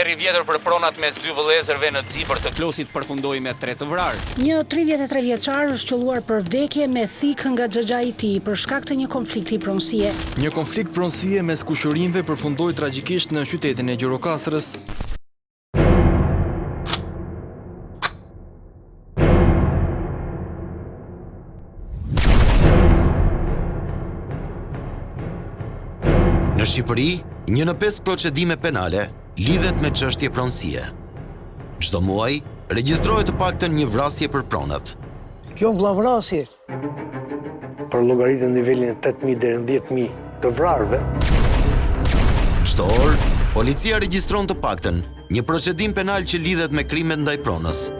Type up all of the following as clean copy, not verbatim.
erri vjetër për pronat mes dy vëllezërve në Xipër të plosit përfundoi me 3 të vrarë. Një 33 vjeçar është qelluar për vdekje me thikë nga xhaxha i tij për shkak të një konflikti pronësie. Një konflikt pronësie mes kushërinjve përfundoi tragjikisht në qytetin e Gjirokastrës. Në Shqipëri, 1 në 5 procedime penale lidhet me çështje pronësie. Çdo muaj regjistrohet të paktën një vrasje për pronat. Kjo vllavrasje për llogaritë në nivelin e 8.000 deri në 10.000 të vrarëve. Çdo orë, policia regjistron të paktën një procedim penal që lidhet me krimet ndaj pronës.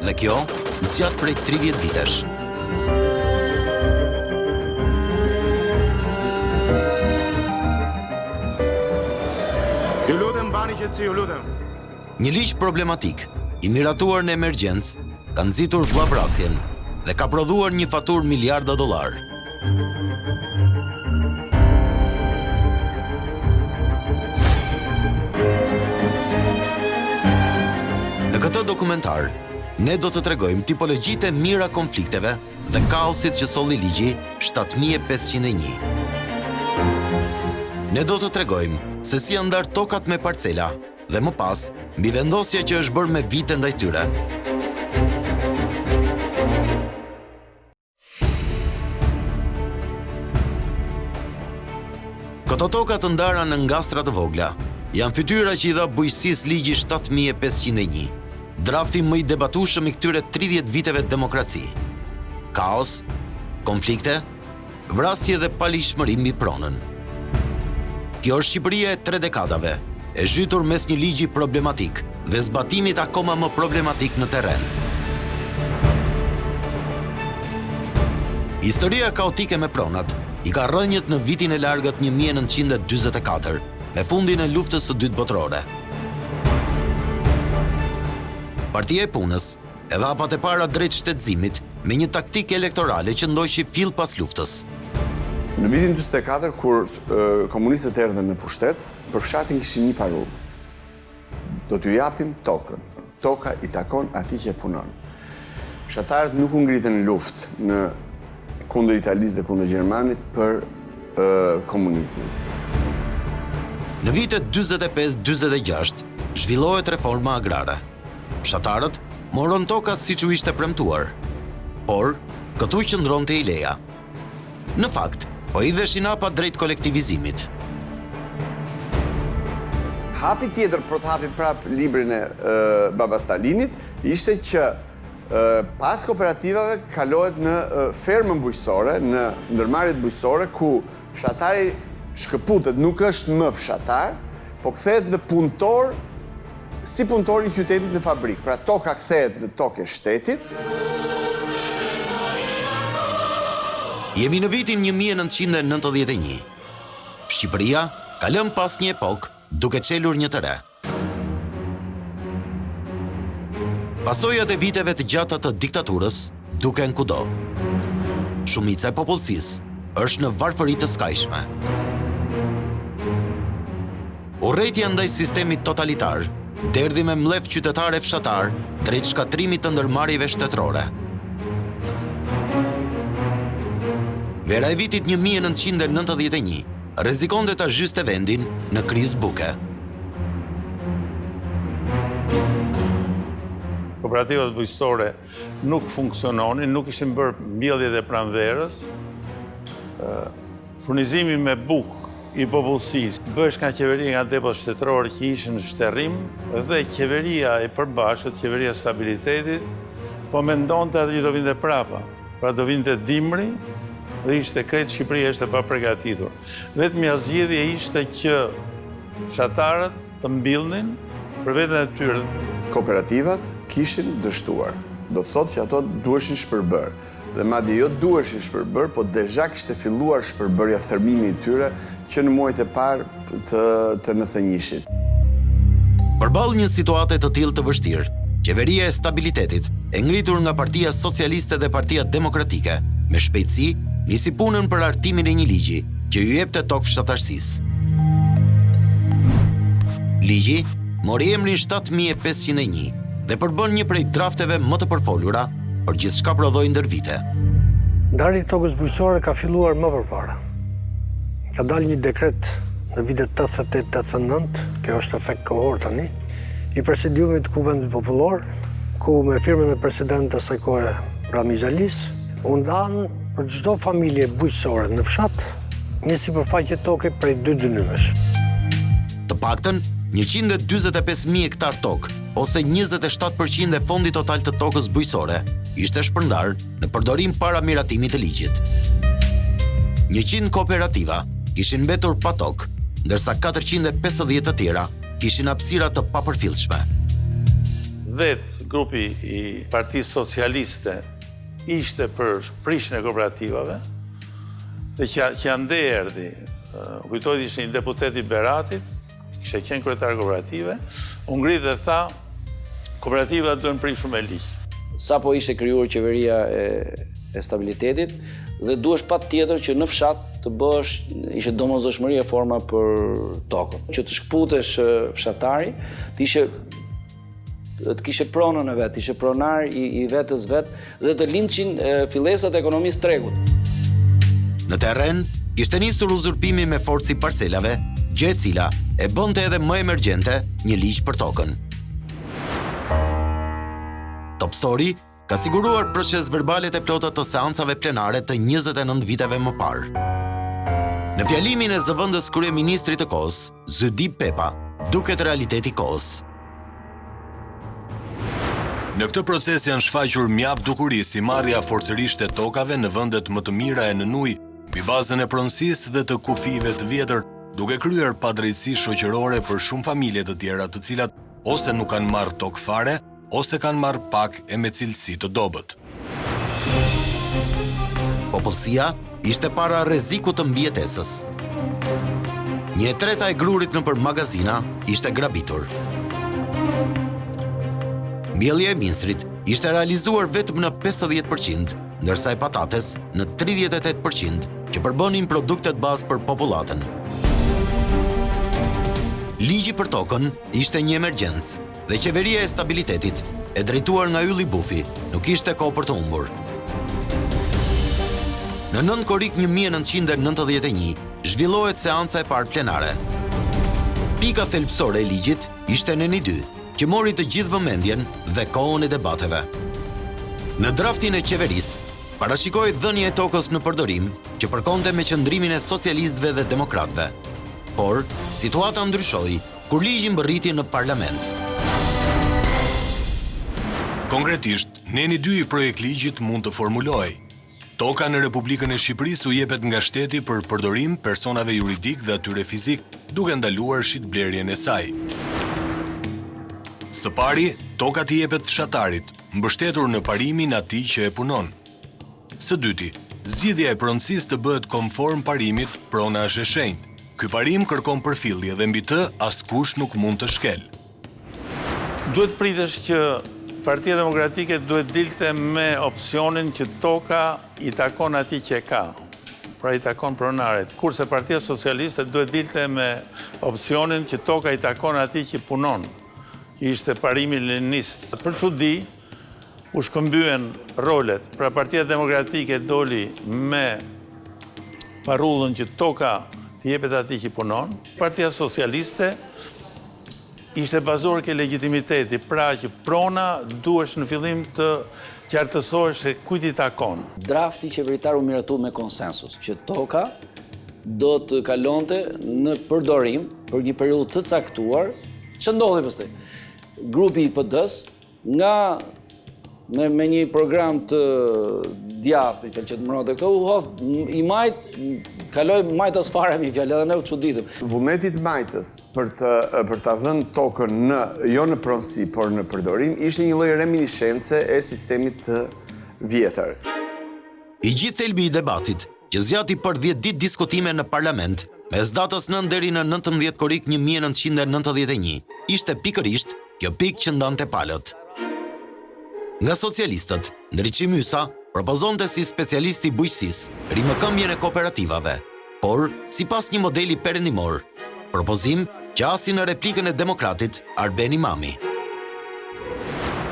Dhe kjo zgjat prej 30 vitesh. Ju lutem bani qetësi, ju lutem. Një ligj problematik, i miratuar në emergjencë, ka nxitur vllavrasjen dhe ka prodhuar një faturë miliarda dollarë. Në këtë dokumentar, ne do të tregojmë tipologjitë e mira konflikteve dhe kaosit që solli ligji 7501. Ne do të tregojmë se si janë ndarë tokat me parcela dhe më pas mbivendosja që është bërë me vite ndaj tyre. Këto toka të ndara në ngastra të vogla janë fytyra që i dha bujqësisë ligji 7501, drafti më i debatueshëm i këtyre 30 viteve demokraci. Kaos, konflikte, vrasje dhe palishmëri mbi pronën. Kjo është Shqipëria e 3 dekadave, e zhytur mes një ligji problematik dhe zbatimit akoma më problematik në terren. Historia kaotike me pronat i ka rrënjët në vitin e largët 1944, me fundin e luftës së dytë botërore. Partia e punës e dha hapat e para drejt shtetëzimit me një taktikë elektorale që ndoqi fill pas luftës. Në vitin 44, kur komunistët erdhën në pushtet, për fshatin kishin një parull. Do t'ju japim tokën. Toka i takon atij që punon. Fshatarët nuk u ngritën në luftë në kundër Italisë dhe kundër Gjermanit për komunizmin. Në vitet 45-46 zhvillohet reforma agrare. Fshatarët morën tokat siç u ishte premtuar, por këtu qëndronte i leja. Në fakt, po i dheshin hapa drejt kolektivizimit. Hapi tjetër për të hapi prap librin e Baba Stalinit ishte që pas kooperativave kalohet në fermën bujqësore, në ndërmarrjet bujqësore, ku fshatari shkëputet, nuk është më fshatar, po kthehet në punëtor, si punëtor i qytetit në fabrikë. Pra toka kthehet në tokë e shtetit. Jemi në vitin 1991. Shqipëria ka lënë pas një epokë duke çelur një të re. Pasojat e viteve të gjata të diktaturës duken kudo. Shumica e popullsisë është në varfëri të skajshme. Urrejtja ndaj sistemit totalitar derdhi me mlef qytetare fshatar drejt shkatrimit të ndërmarrjeve shtetërore. Vera e vitit 1991 rrezikonte ta zhyste vendin në krizë buke. Kooperativat bujqësore nuk funksiononin, nuk ishin bërë mbjelljet e pranverës. Furnizimi me bukë i popullsisë bëhesh nga qeveria nga depot shtetëror që ishin në shterrim dhe qeveria e përbashkët, qeveria e stabilitetit, po mendonte atë që do vinte prapa. Pra do vinte dimri dhe ishte krejt Shqipëria ishte pa përgatitur. Vetëm zgjedhja ishte që fshatarët të mbillnin për veten e tyre. Kooperativat kishin dështuar. Do të thotë që ato duheshin shpërbër. Dhe madje jo duheshin shpërbër, po deja kishte filluar shpërbërja, thërmimi i tyre që në muajt e parë të 91-shit. Përballë një situate të tillë të vështirë, qeveria e stabilitetit, e ngritur nga Partia Socialiste dhe Partia Demokratike, me shpejtësi nisi punën për hartimin e një ligji që ju jepte tokë fshatarsisë. Ligji mori emrin 7501 dhe përbën një prej drafteve më të përfolura, për gjithçka prodhoi ndër vite. Ndarja e tokës bujqësore ka filluar më përpara. Ka dalë një dekret në vitet 88-89, kjo është efekt kohor tani, i presidiumit të Kuvendit Popullor, ku me firmën e presidentit të asaj kohe Rami Xhalis, u ndanë për çdo familje bujqësore në fshat një sipërfaqe toke prej 2 dynymesh. Të paktën 145.000 hektar tokë, ose 27% e fondi total të tokës bujqësore, ishte shpërndar në përdorim para miratimit të ligjit. 100 kooperativa kishin mbetur pa tokë, ndërsa 450 të tjera kishin hapësira të papërfillshme. Vetë grupi i Partisë Socialiste ishte për prishjen e kooperativave, dhe që ande erdhi, kujtohet ishte një deputet i Beratit, kishte qenë kryetar kooperative, u ngrit dhe tha, kooperativat duhen prishur me ligj. Sapo ishte krijuar qeveria e stabilitetit dhe duhesh patjetër që në fshat të bësh, ishte domosdoshmëria e forma për tokën. Që të shkputesh fshatari, të kishe pronën e vet, ishe pronar i vetës vet dhe të lindshin fillesat e ekonomisë tregut. Në terren, ishte nisur uzurpimi me forcë i parcelave, gjë e cila e bënte edhe më emergjente një ligj për tokën. Top Story ka siguruar proces verbalet e plota të seancave plenare të 29 viteve më parë. Në fjalimin e zëvendës kryeministrit të kohës, Zydi Pepa, duket realiteti i kohës. Në këtë proces janë shfaqur mjaft dukuri si marrja forcërisht e tokave në vendet më të mira e në ujë, mbi bazën e pronësisë dhe të kufive të vjetër, duke kryer padrejtësi shoqërore për shumë familje të tjera të cilat ose nuk kanë marrë tokë fare, ose kanë marrë pak e me cilësi të dobët. Policia ishte para rrezikut të mbijetesës. 1/3 e grurit nëpër magazina ishte grabitur. Mbjellja e minstrit ishte realizuar vetëm në 50%, ndërsa e patates në 38%, që përbonin produktet bazë për popullatën. Ligji për tokën ishte një emergjencë dhe qeveria e stabilitetit, e drejtuar nga Ylli Bufi, nuk ishte kohë për të humbur. Në 9 korrik 1991, zhvillohet seanca e parë plenare. Pika thelbësore e ligjit ishte në 2, që mori të gjithë vëmendjen dhe kohën e debateve. Në draftin e qeverisë, parashikoi dhënia e tokës në përdorim, që përkonte me qëndrimin e socialistëve dhe demokratëve. Por, situata ndryshoi kur ligji mbërriti në parlament. Konkretisht, neni 2 i projekt ligjit mund të formulohej. Toka në Republikën e Shqipërisë u jepet nga shteti për përdorim personave juridik dhe atyre fizik, duke ndaluar shitblerjen e saj. Së pari, toka t'i jepet fshatarit, mbështetur në parimin atij që e punon. Së dyti, zgjidhja e pronësisë të bëhet konform parimit, prona është e shenjtë. Ky parim kërkon përfillje dhe mbi të askush nuk mund të shkel. Duhet pritesh që Partia Demokratike duhet dilte me opsionin që toka i takon atij që e ka, pra i takon pronarit, kurse Partia Socialiste duhet dilte me opsionin që toka i takon atij që punon, që ishte parimi leninist. Për çudi, u shkëmbyen rolet, pra Partia Demokratike doli me parullën që toka të jepet atij që punon, Partia Socialiste ishte bazuar ke legitimiteti, pra që prona duhesh në fillim të qartësohesh se kujt i takon. Drafti qeveritar u miratuar me konsensus, që toka do të kalonte në përdorim për një periudhë të caktuar. Ç'o ndodhi pastaj? Grupi i PD-s me një program të djathtë, që të mëronte këto, i majt kaloi majtas fare me fjalë, edhe ne u çuditëm. Vullneti i majtës për ta dhënë tokën jo në pronësi, por në përdorim, ishte një lloj reminiscence e sistemit të vjetër. I gjithë thelbi i debatit, që zgjati për 10 ditë diskutime në parlament, mes datës 9 deri në 19 korrik 1991, ishte pikërisht kjo pikë që ndante palët. Nga socialistët, Ndriçi Mysa propozonte si specialisti i bujqësisë rimëkëmbjen e kooperativave, por sipas një modeli perëndimor, propozim qasi në replikën e demokratit Arben Imami.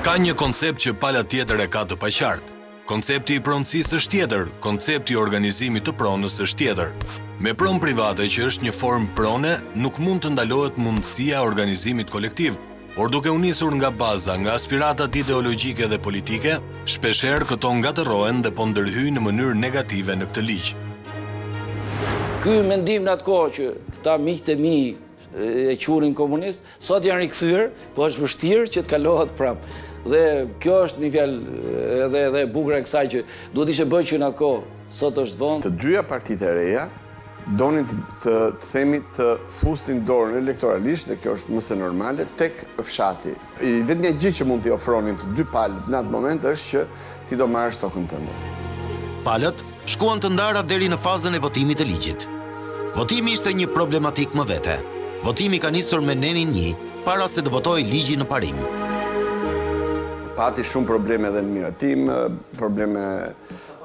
Ka një koncept që pala tjetër e ka të paqartë. Koncepti i pronësisë është tjetër, koncepti i organizimit të pronës është tjetër. Me pronë private që është një formë prone, nuk mund të ndalohet mundësia e organizimit kolektiv, por duke u nisur nga baza, nga aspiratat ideologjike dhe politike, shpeshherë këto ngatërohen dhe po ndërhyjnë në mënyrë negative në këtë ligj. Ky mendim në atë kohë që këta miqtë e mi e qurin komunist, sot janë rikthyer, po është vështirë që të kalohet prapë. Dhe kjo është një fjalë edhe e bukur e kësaj që duhet ishte bërë që në atë kohë, sot është vonë. Të dyja partitë e reja donin të themi të fustin dorën elektoralisht, dhe kjo është mëse normale, tek fshati. Vetëm një gjë që mund t'i ofronin të dy palët në atë moment është që ti do marrësh tokën tënde. Palët shkuan të ndara deri në fazën e votimit të ligjit. Votimi ishte një problematik më vete. Votimi ka nisur me nenin 1 para se të votojë ligji në parim. Pati shumë probleme edhe në miratim, probleme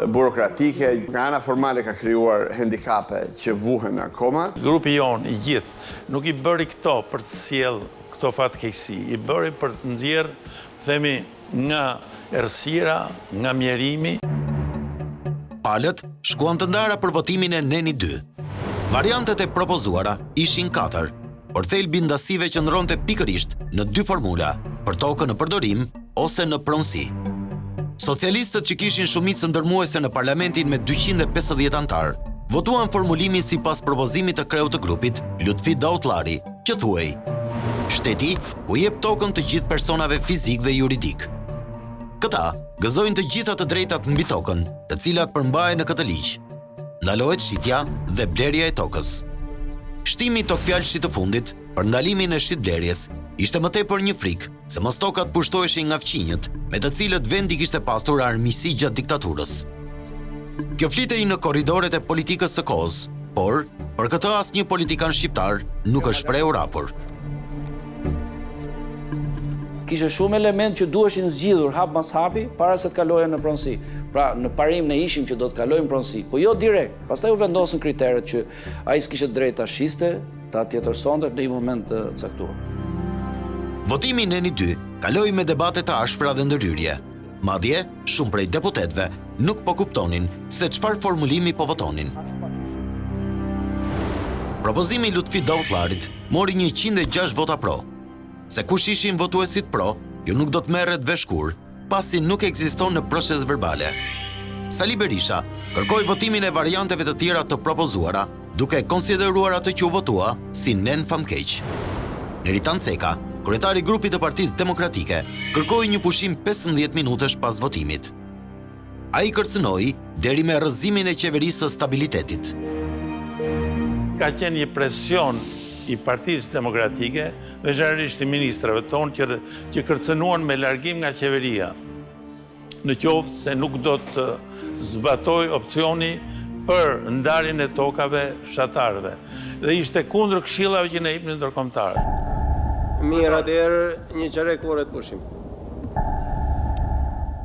burokratike, nga ana formale ka krijuar handikape që vuhen akoma. Grupi jonë i gjithë nuk i bëri këto për të sjell këto fatkeqësi, i bëri për të nxjerrë, themi, nga errësira, nga mjerimi. Palët shkuan të ndara për votimin e neni 2. Variantet e propozuara ishin 4, por thelbi i ndasive qëndronte pikërisht në 2 formula, për tokën në përdorim ose në pronësi. Socialistët që kishin shumicën ndërmuese në parlamentin me 250 antar, votuan formulimin sipas propozimit të kreut të grupit, Lutfi Daullari, që thuhej: shteti u jep tokën të gjithë personave fizik dhe juridik. Këta gëzojnë të gjitha të drejtat mbi tokën, të cilat përmbahen në këtë ligj. Ndalohet shitja dhe blerja e tokës. Shtimi i tokfjalshit të fundit për ndalimin e shitblerjes ishte më tepër një frikë se mos tokat pushtoheshin nga fqinjët, me të cilët vendi kishte pasur armiqësi gjatë diktaturës. Kjo flitej në korridoret e politikës së kohës, por për këtë asnjë politikan shqiptar nuk është shprehur rapor. Kishte shumë element që duheshin zgjidhur hap mas hapi para se të kalohen në pronësi. Pra, në parim ne ishim që do të kalojmë pronësi, po jo direkt. Pastaj u vendosën kriteret që ai s'kishte drejt ta shiste, ta tjetërsonte në një moment të caktuar. Votimi në neni 2 kaloi me debate të ashpra dhe ndërhyrje. Madje, shumë prej deputetëve nuk po kuptonin se çfarë formulimi po votonin. Propozimi i Lutfi Daullarit mori 106 vota pro. Se kush ishin votuesit pro, jo nuk do të merret veshkur, pasi nuk ekziston në proces verbale. Sali Berisha kërkoi votimin e varianteve të tjera të propozuara, duke konsideruar atë që u votua si nen famkeq. Neritan Ceka, kryetari i grupit të Partisë Demokratike, kërkoi një pushim 15 minutësh pas votimit. Ai kërcënoi deri me rrëzimin e qeverisë së stabilitetit. Ka qenë një presion i Partisë Demokratike, veçanërisht i ministrave tonë që kërcënuan me largim nga qeveria, në qoftë se nuk do të zbatoj opcioni për ndarjen e tokave fshatarëve. Dhe ishte kundër këshillave që ne jepnin ndërkombëtare. Mirë, atëherë një çerek orë të pushim.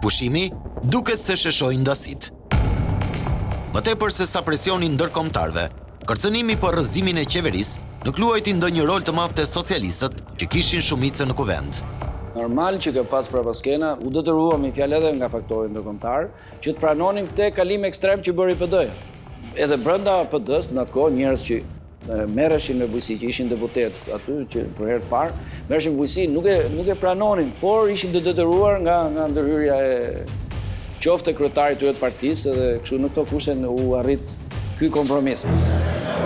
Pushimi duket se sheshoi ndasit. Më tepër se sa presioni ndërkombëtarëve, kërcënimi për rrëzimin e qeverisë nuk luajti ndonjë rol të madh te socialistët që kishin shumicën në kuvend. Normal që ka pas prapaskena, u detyrua me fjalë edhe nga faktorët ndërkombëtar që të pranonin këtë kalim ekstrem që bëri PD-ja. Edhe brenda PD-s në atë kohë njerëz që merreshin me bujqësi, që ishin deputet aty që për herë të parë, merreshin me bujqësi, nuk e pranonin, por ishin të detyruar nga ndërhyrja e qoftë kryetarit të partisë dhe kështu në këto kushte u arrit ky kompromis.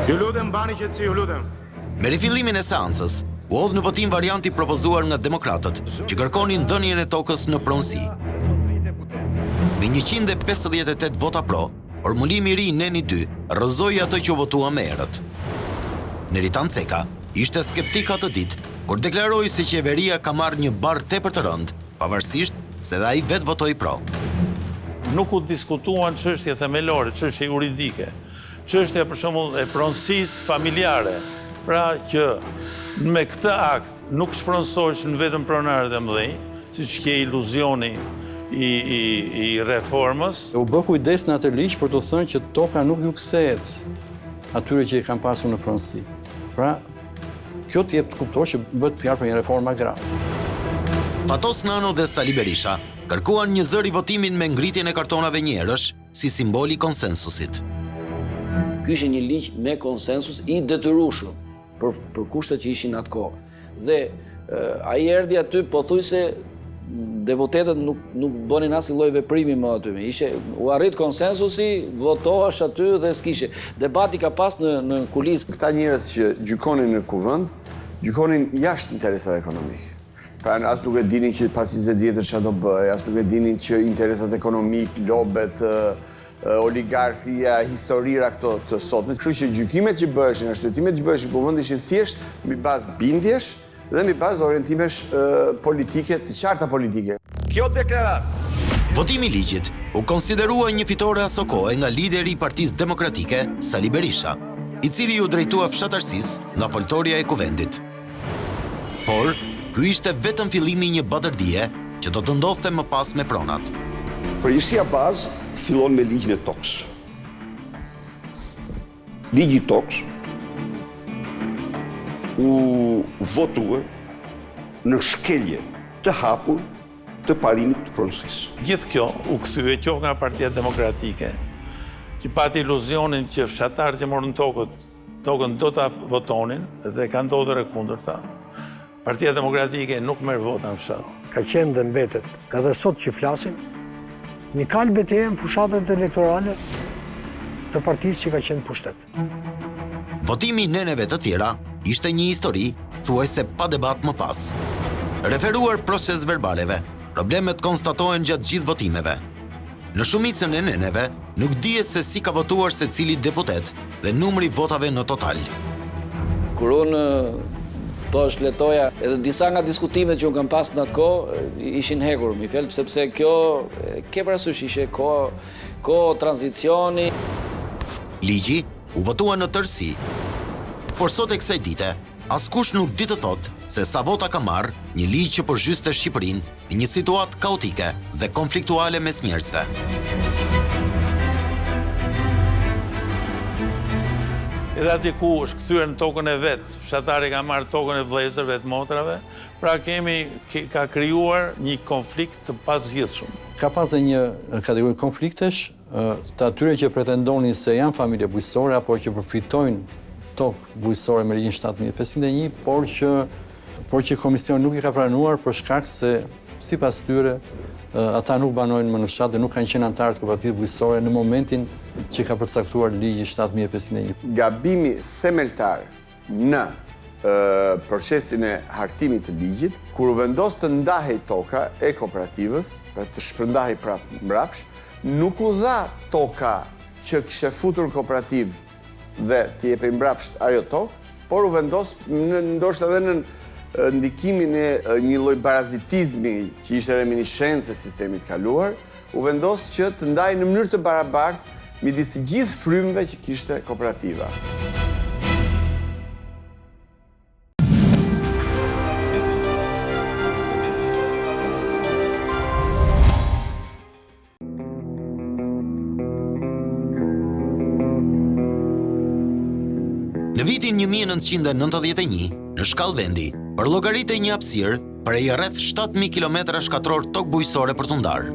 Ju lutem bani qetësi, ju lutem. Me rifillimin e seancës, u hodh në votim varianti propozuar nga demokratët, që kërkonin dhënien e tokës në pronësi. Me 158 vota pro, formulimi i ri neni 2 rrëzoi atë që u votua më herët. Neritan Ceka ishte skeptik atë ditë, kur deklaroi se qeveria ka marrë një barë tepër të rëndë, pavarësisht se dhe ai vetë votoi pro. Nuk u diskutuan çështje themelore, çështje juridike, çështja për shembull e pronësisë familjare. Pra që me këtë akt nuk shpronësoheshin vetëm pronarët e mëdhenj, siç ke iluzioni i reformës. U bë kujdes në atë ligj për të thënë që toka nuk ju kthehet atyre që i kanë pasur në pronësi. Pra, kjo të jep të kuptohet që bëhet fjalë për një reformë agrare. Fatos Nano dhe Sali Berisha kërkuan një zëri votimin me ngritjen e kartonave njerësh si simboli konsensusit. Ky ishte një ligj me konsensus i detyrueshëm për kushtet që ishin atë kohë. Dhe ai erdhi aty pothuajse deputetët nuk bënin asnjë lloj veprimi më aty. U arrit konsensusi, votohesh aty dhe s'kishe. Debati ka pas në kulisë. Këta njerëz që gjykonin në kuvend, gjykonin jashtë interesave ekonomike. Pra as nuk e dinin që pas 20 vjetësh çfarë do bëj, as nuk e dinin që interesat ekonomik, lobet, oligarkia, historira këto të sotme. Kështu që gjykimet që bëheshin, shtettimet që bëheshin kuvend ishin thjesht mbi bazë bindjesh dhe mbi bazë orientimesh politike, të qarta politike. Kjo deklarat. Votimi i ligjit u konsiderua një fitore aso kohe nga lideri i Partisë Demokratike, Sali Berisha, i cili u drejtua fshatarsisë nga foltoria e kuvendit. Por ky ishte vetëm fillimi i një batërdie që do të ndodhte më pas me pronat. Përgjithësia bazë fillon me ligjin e tokës. Ligji i tokës u votua në shkelje të hapur të parimit të pronësisë. Gjithë kjo u kthye qoftë nga Partia Demokratike, që pati iluzionin që fshatarët që morën tokën do ta votonin dhe ka ndodhur e kundërta. Partia Demokratike nuk merr vota në fshat. Ka qenë dhe mbetet, edhe sot që flasim, një kalë betejë në fushatet elektorale të partisë që ka qenë pushtet. Votimi i neneve të tjera ishte një histori thuajse pa debat më pas. Referuar proces verbaleve, problemet konstatohen gjatë gjithë votimeve. Në shumicën e neneve nuk dihet se si ka votuar secili deputet dhe numri votave në total. Kur unë po shfletoja edhe disa nga diskutimet që unë kam pas në atë kohë ishin hekur, mi fjalë sepse kjo ke parasysh ishte kohë tranzicioni. Ligji u votua në tërësi, por sot e kësaj dite, askush nuk di të thotë se sa vota ka marrë një ligj që përgjyste Shqipërinë në një situatë kaotike dhe konfliktuale mes njerëzve. Edhe atje ku është kthyer në tokën e vet, fshatari ka marrë tokën e vëllezërve të motrave, pra ka krijuar një konflikt të pazgjidhshëm. Ka pas dhe një kategori konfliktesh të atyre që pretendonin se janë familje bujqësore apo që përfitojnë tokë bujqësore me ligjin 7501, por që komisioni nuk i ka pranuar për shkak se sipas tyre ata nuk banojnë më në fshat dhe nuk kanë qenë antarë të kooperativës bujqësore në momentin që ka përcaktuar ligji 7501. Gabimi themeltar në procesin e hartimit të ligjit, kur u vendos të ndahej toka e kooperativës, pra të shpërndahej prapë mbrapsht, nuk u dha toka që kishte futur kooperativë dhe të jepej mbrapsht ajo tokë, por u vendos ndoshta edhe në ndikimin e një lloj barazitizmi që ishte reminiscencë e sistemit kaluar, u vendos që të ndajë në mënyrë të barabartë midis të gjithë frymëve që kishte kooperativa. Në vitin 1991, në shkallë vendi, për llogaritë një hapësirë prej rreth 7000 km² tokë bujqësore për të ndarë.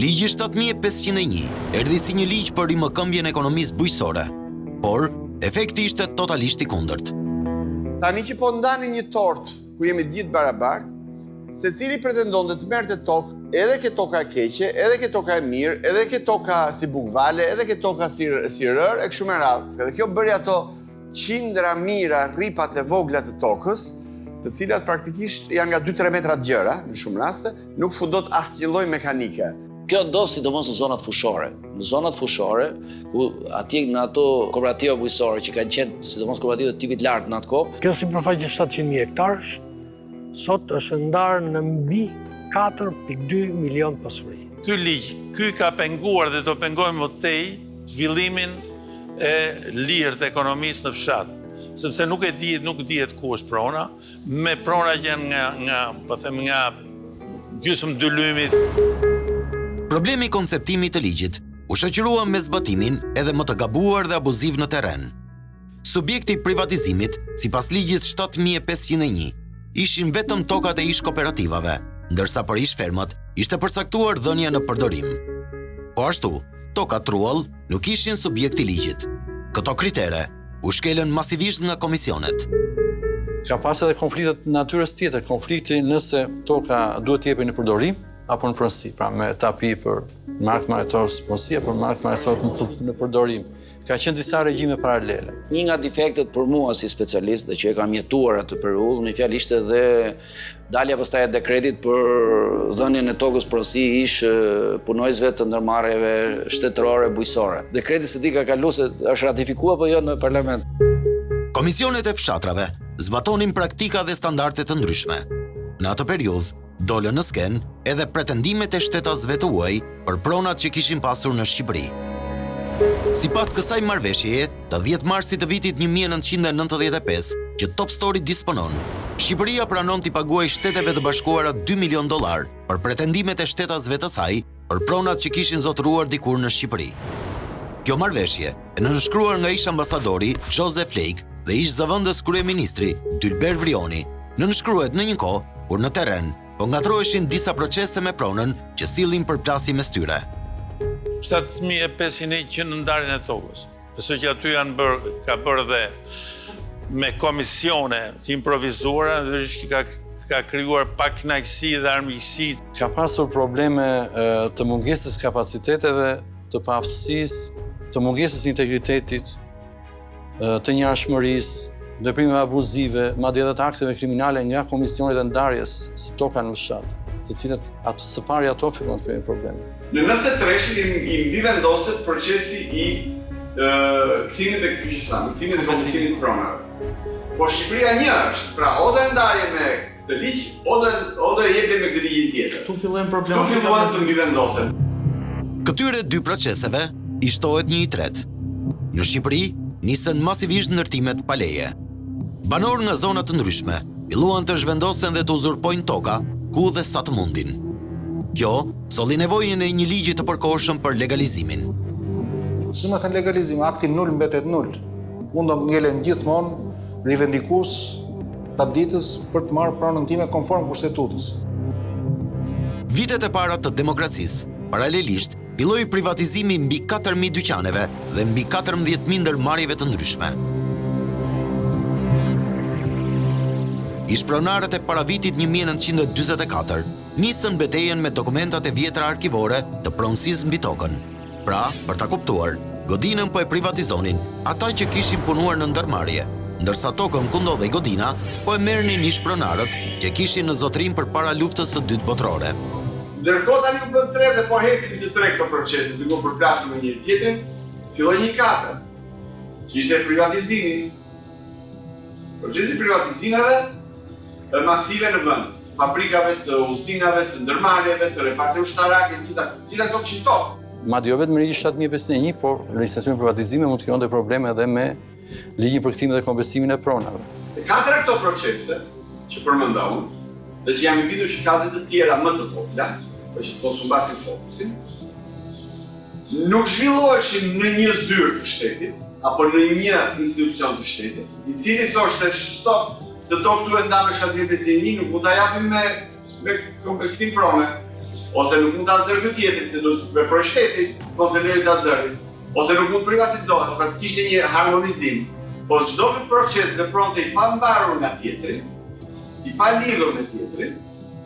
Ligji 7501 erdhi si një ligj për rimëkëmbjen e ekonomisë bujqësore, por efekti ishte totalisht i kundërt. Tani që po ndanin një tort ku jemi të gjithë barabartë, secili pretendonte të merrte tokë, edhe ke toka e keqe, edhe ke toka e mirë, edhe ke toka si bukvale, edhe ke toka si rër, e kështu me radhë. Dhe kjo bëri ato qindra mira rripat e vogla të tokës, të cilat praktikisht janë nga 2-3 metra të gjëra, në shumë raste, nuk fundot asnjë lloj mekanike. Kjo ndodh sidomos në zonat fushore. Në zonat fushore, ku atje në ato kooperativa bujqësore që kanë qenë sidomos kooperativa të tipit lartë në atë kohë. Kjo sipërfaqe 700.000 hektarësh, sot është ndarë në mbi 4.2 milion pasuri. Ky ligj, ky ka penguar dhe do pengojmë më tej zhvillimin e lirë të ekonomisë në fshat, sepse nuk dihet ku është prona, me prona që janë nga gjysmë dy lymit. Problemi i konceptimit të ligjit u shoqërua me zbatimin edhe më të gabuar dhe abuziv në terren. Subjekti i privatizimit, sipas ligjit 7501, ishin vetëm tokat e ish kooperativave, ndërsa për ish fermët ishte përcaktuar dhënia në përdorim. Po ashtu, tokat truall nuk ishin subjekti ligjit. Këto kritere u shkelën masivisht nga komisionet. Ka pas edhe konfliktet natyrës tjetër, konflikti nëse toka duhet t'jepej në përdorim apo në pronësi, pra me tapi për mark marrëtor pronësi apo mark marrëtor në përdorim. Ka qenë disa regjime paralele. Një nga defektet për mua si specialist dhe që e kam jetuar atë periudhë, në fjalë ishte dhe dalja pastaj e dekretit për dhënien e tokës pronësi ish punojësve të ndërmarrjeve shtetërore bujqësore. Dekreti se di ka kaluar se është ratifikuar apo jo në parlament. Komisionet e fshatrave zbatonin praktika dhe standarde të ndryshme. Në atë periudhë dolën në sken edhe pretendimet e shtetasëve të huaj për pronat që kishin pasur në Shqipëri. Sipas kësaj marrëveshjeje, të 10 marsit të vitit 1995, që Top Story disponon, Shqipëria pranon t'i paguaj Shteteve të Bashkuara $2 milion për pretendimet e shtetasëve të saj për pronat që kishin zotëruar dikur në Shqipëri. Kjo marrëveshje e nënshkruar nga ish ambasadori Joseph Lake dhe ish zëvendës kryeministri Tylber Vrioni, nënshkruhet në një kohë kur në terren po ngatroheshin disa procese me pronën që sillin përplasje mes tyre. 7.500 që në ndarjen e tokës. Besoj që aty ka bërë dhe me komisione të improvizuara, dhe ka krijuar pak kënaqësi dhe armiqësi. Ka pasur probleme të mungesës kapaciteteve, të paaftësisë, të mungesës integritetit, të njëjtëshmërisë, veprimeve abuzive, madje edhe të akteve kriminale nga komisionet e ndarjes së toka në fshat, të cilët së pari ato fillon të krijojnë probleme. Në 93 i mbivendosjet procesi i kthimit të kyçësave, kthimit të komisionit pronave. Po Shqipëria një është, pra o do ndaje me këtë ligj, o do jepje me këtë ligjin tjetër. Tu fillojnë problemet. Tu filluan të mbivendosjet. Këtyre dy proceseve i shtohet një i tretë. Në Shqipëri nisën masivisht ndërtimet pa leje. Banorë nga zona të ndryshme filluan të zhvendosen dhe të uzurpojnë toka ku dhe sa të mundin. Kjo solli nevojën e një ligji të përkohshëm për legalizimin. Si më thënë legalizim, akti nul mbetet nul. Unë do ngelen gjithmonë rivendikues të ditës për të marrë pronën time konform kushtetutës. Vitet e para të demokracisë, paralelisht, filloi privatizimi mbi 4.000 dyqaneve dhe mbi 14.000 ndërmarrjeve të ndryshme. Ishpronarët e para vitit 1944 nisën betejën me dokumentat e vjetra arkivore të pronësisë mbi tokën. Pra, për ta kuptuar, godinën po e privatizonin ata që kishin punuar në ndërmarrje, ndërsa tokën ku ndodhej godina po e merrnin ishpronarët që kishin në zotërim përpara luftës së dytë botërore. Ndërkohë tani u bën 3 dhe po hesin të 3 këto procese, duke u përplasur me njëri tjetrin, filloi një 4, që ishte privatizimi. Procesi i privatizimeve masive në vend, të fabrikave, të uzinave, të ndërmarrjeve, të reparteve ushtarake, gjitha këto kishin tokë. Madje jo vetëm me ligjin 7501, por legislacioni privatizimi mund të krijonte probleme edhe me ligjin për kthimin dhe kompensimin e pronave. E 4 këto procese që përmendon, dhe që jam i bindur që ka dhe të tjera më të vogla, për që të mos humbasin fokusin, nuk zhvilloheshin në një zyrë të shtetit, apo në një institucion të shtetit, i cili thoshte stop, të tokë tu e nda me 7501, nuk mund ta japim me kthim prone, ose nuk mund ta zërë ky tjetër, se do të veproj shteti, ose lejë ta zëri, ose nuk mund privatizohet, pra të kishte një harmonizim. Po çdo proces vepronte i pambarur nga tjetri, i pa lidhur me tjetrin,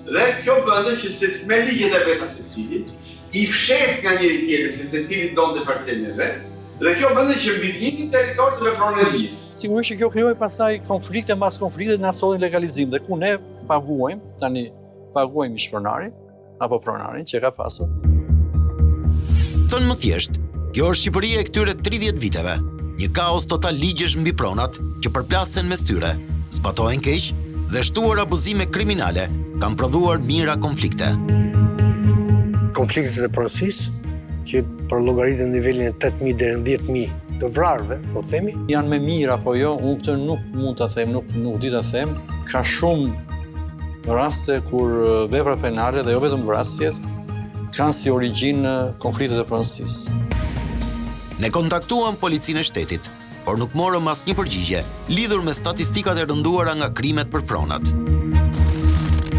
dhe kjo bënte që me ligjet e veta secilit, i fshet nga njëri tjetri se secili donte parcelën e vet, dhe kjo bënte që mbi një territor të vepronin të gjithë. Sigurisht që kjo krijoi pastaj konflikte mbas konfliktet na sollin legalizim dhe ku ne paguajmë ishpronarin apo pronarin që ka pasur. Thënë më thjesht, kjo është Shqipëria e këtyre 30 viteve, një kaos total ligjesh mbi pronat që përplasen mes tyre, zbatohen keq dhe shtuar abuzime kriminale kanë prodhuar mira konflikte. Konfliktet e pronësisë, që për llogaritën në nivelin e 8.000 deri në 10.000 të vrarëve, po themi. Janë me mirë apo jo, unë këtë nuk mund ta them, nuk di ta them. Ka shumë raste kur vepra penale dhe jo vetëm vrasjet kanë si origjinë konfliktet e pronësisë. Ne kontaktuam policinë e shtetit, por nuk morëm asnjë përgjigje lidhur me statistikat e rënduara nga krimet për pronat.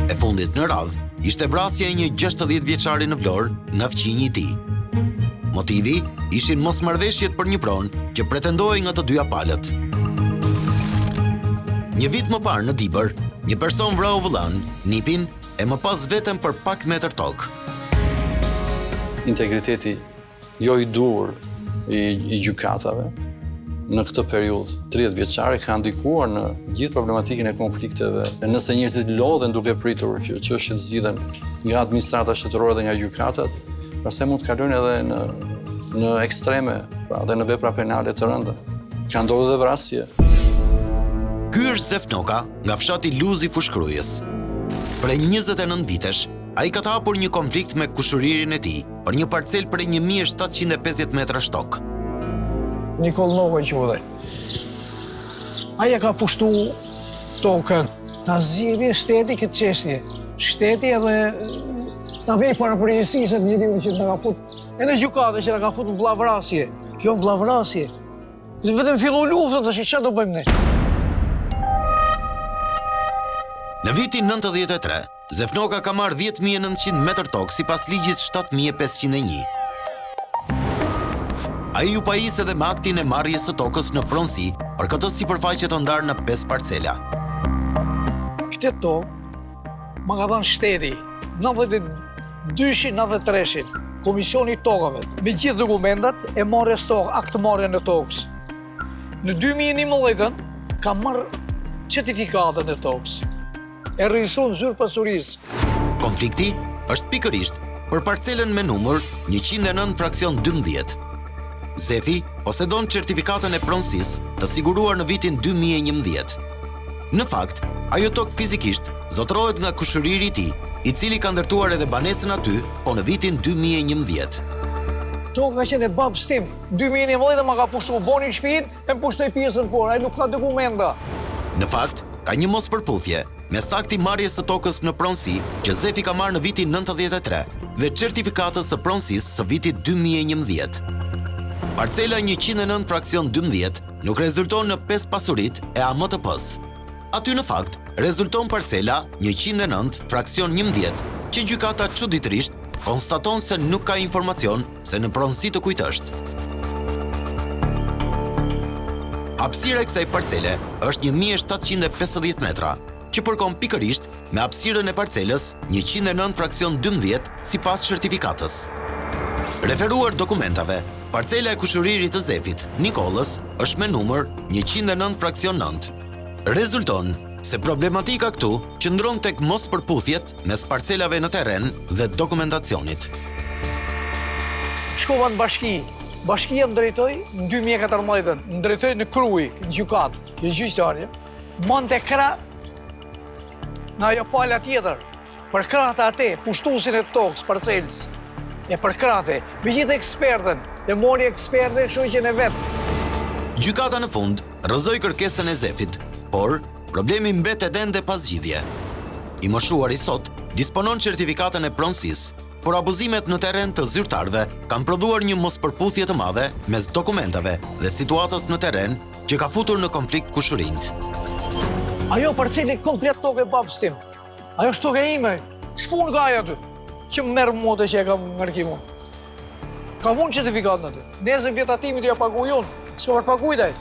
E fundit në radhë ishte vrasja e një 60 vjeçari në Vlorë nga fqinji i tij. Motivi ishin mosmarrëveshjet për një pronë që pretendoi nga të dyja palët. Një vit më parë në Dibër, një person vrau vëllain, nipin, e më pas vetëm për pak metër tokë. Integriteti jo i dur i gjykatave në këtë periudhë 30 vjeçare ka ndikuar në gjithë problematikën e konflikteve. Nëse njerëzit lodhen duke pritur që çështjet zgjidhen nga administrata shtetërore dhe nga gjykatat, pastaj mund të kalojnë edhe në ekstreme, pra dhe në vepra penale të rënda. Ka ndodhur edhe vrasje. Ky është Zefnoka nga fshati Luzi Fushkrujës. Prej 29 vitesh, ai ka të hapur një konflikt me kushëririn e tij për një parcel prej 1750 metra shtok. Nikolnova quhej. Ai ka pushtu tokën. Ta zgjidhje shteti këtë çështje. Shteti edhe ta vej para përgjegjësisë të njeriu që na ka fut e në gjykatë që na ka fut vllavrasje. Kjo vllavrasje. Vetëm fillu lufta tash çfarë do bëjmë ne? Në vitin 93, Zefnoka ka marrë 10.900 metër tokë sipas ligjit 7.501. Ai u pajis edhe me aktin e marrjes së tokës në pronësi për këtë sipërfaqe të ndarë në 5 parcela. Këtë tokë ma ka dhënë shteti 92-93 Komisioni i Tokave me gjithë dokumentat e marrjes tokë, akt marrje në tokës. Në 2011 ka marrë certifikatën e tokës. E regjistron zyrë pasurisë. Konflikti është pikërisht për parcelën me numër 109 fraksion 12. Zefi posedon certifikatën e pronësisë të siguruar në vitin 2011. Në fakt, ajo tokë fizikisht zotërohet nga kushëriri i tij, i cili ka ndërtuar edhe banesën aty, po në vitin 2011. Toka ka qenë e babës tim. 2011 ma ka pushtu bonin shtëpinë, e më pushtoi pjesën por, ai nuk ka dokumenta. Në fakt, ka një mosperputhje me sakti marrjes së tokës në pronësi që Zefi ka marrë në vitin 93 dhe certifikatës së pronësisë së vitit 2011. Parcela 109 fraksion 12 nuk rezulton në 5 pasurit e AMTP-s. Aty në fakt rezulton parcela 109 fraksion 11 që gjykata çuditërisht konstaton se nuk ka informacion se në pronësi të kujt është. Hapësira e kësaj parcele është 1750 metra, që përkon pikërisht me hapësirën e parcelës 109 fraksion 12 sipas certifikatës. Referuar dokumentave, parcela e kushëririt të Zefit, Nikollës, është me numër 109 fraksion 9. Rezulton se problematika këtu qëndron tek mospërputhjet mes parcelave në terren dhe dokumentacionit. Shkova në bashki. Bashkia më drejtoi në 2014, më drejtoi në Kruj, në gjykatë, kjo gjyqtarje. Monte krah në ajo pala tjetër, për krahte atë, pushtuesin e tokës, parcelës, e për krahte, me gjithë ekspertën, e mori ekspertë shoqen e vet. Gjykata në fund rrëzoi kërkesën e Zefit, por problemi mbetet ende pas zgjidhje. I moshuari sot disponon certifikatën e pronësisë, por abuzimet në terren të zyrtarëve kanë prodhuar një mospërputhje të madhe mes dokumentave dhe situatës në terren që ka futur në konflikt kushërinjt. Ajo parceli komplet tokë e babës tim. Ajo është tokë ime. Shpun nga ajo aty. Që më merr motë që e kam ngarkimun. Ka vënë certifikatën aty. Nesër vjetatimit ja paguaj unë. S'ka për paguajtaj.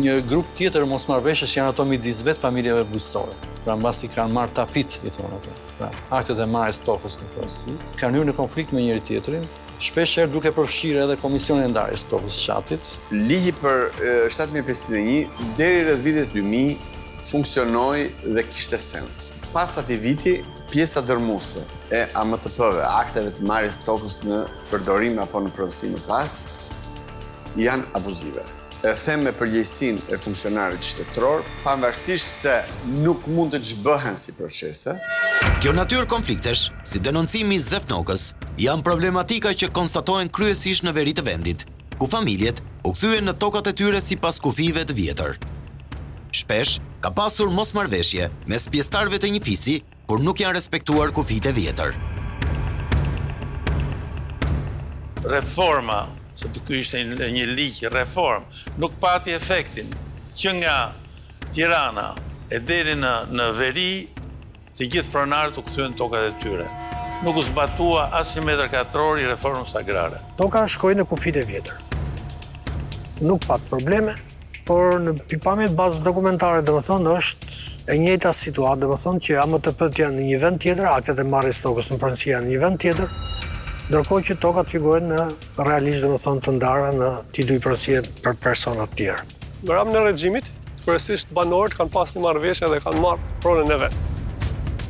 Një grup tjetër mosmarrëveshjes janë ato midis vet familjeve bujqësore. Pra mbasi kanë marrë tapit, i thonë ato. Pra, aktet e marrjes tokës në pronësi, kanë hyrë në konflikt me njëri tjetrin, shpeshherë duke përfshirë edhe komisionin e ndarjes tokës së fshatit. Ligji për 7.501 deri rreth vitit 2000 funksionoi dhe kishte sens. Pas atij viti, pjesa dërmuese e AMTP-ve, akteve të marrjes tokës në përdorim apo në pronësi më pas, janë abuzive. E them me përgjegjësinë e funksionarit shtetëror, pavarësisht se nuk mund të zhbëhen si procese. Kjo natyrë konfliktesh, si denoncimi i Zefnokës, janë problematika që konstatohen kryesisht në veri të vendit, ku familjet u kthyen në tokat e tyre sipas kufive të vjetër. Shpesh ka pasur mosmarrëveshje mes pjesëtarëve të një fisi kur nuk janë respektuar kufit e vjetër. reforma, sepse ky ishte një ligj reform, nuk pati efektin që nga Tirana e deri në veri, të gjithë pronarët u kthyen tokat e tyre. Nuk u zbatua as 1 metër katror i reformës agrare. Toka shkoi në kufit e vjetër. Nuk pat probleme, por në pikpamjet bazës dokumentare, domethënë është e njëjta situatë, domethënë që AMTP-t janë në një vend tjetër, aktet e marrjes tokës në pronësi janë në një vend tjetër, ndërkohë që tokat figurojnë në realisht domethënë të ndara në titull pronësie për persona të tjerë. Në ramën e regjimit, kryesisht banorët kanë pasur marrëveshje dhe kanë marrë pronën e vet.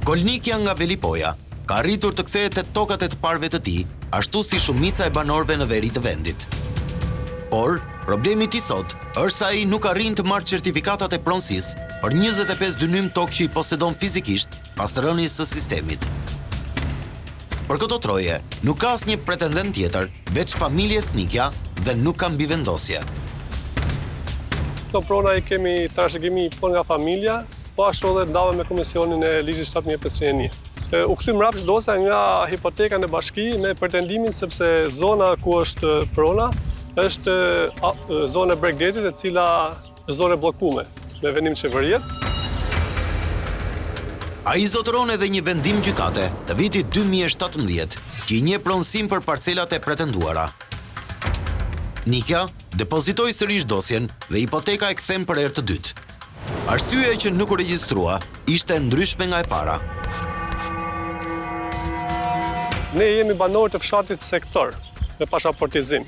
Kolnikja nga Velipoja ka arritur të kthehet te tokat e të parëve të tij, ashtu si shumica e banorëve në veri të vendit. Por problemi i sot është se ai nuk arrin të marrë certifikatat e pronësisë për 25 dynym tokë që i posedon fizikisht pas të rënies së sistemit. Për këto troje, nuk ka asnjë pretendent tjetër veç familjes Nikja dhe nuk ka mbivendosje. Këto prona i kemi trashëgimi po nga familja, po ashtu edhe ndave me komisionin e ligjit 7501. U kthy mbrapsht dosja nga hipoteka në bashki me pretendimin sepse zona ku është prona është zona e Bregdetit, e cila është zonë e bllokuar me vendim qeveriet. Ai zotëron edhe një vendim gjykate të vitit 2017, që i njeh pronësim për parcelat e pretenduara. Nikja depozitoi sërish dosjen dhe hipoteka e kthen për herë të dytë. Arsyeja që nuk u regjistrua ishte ndryshme nga e para. Ne jemi banorë të fshatit sektor me pasaportizim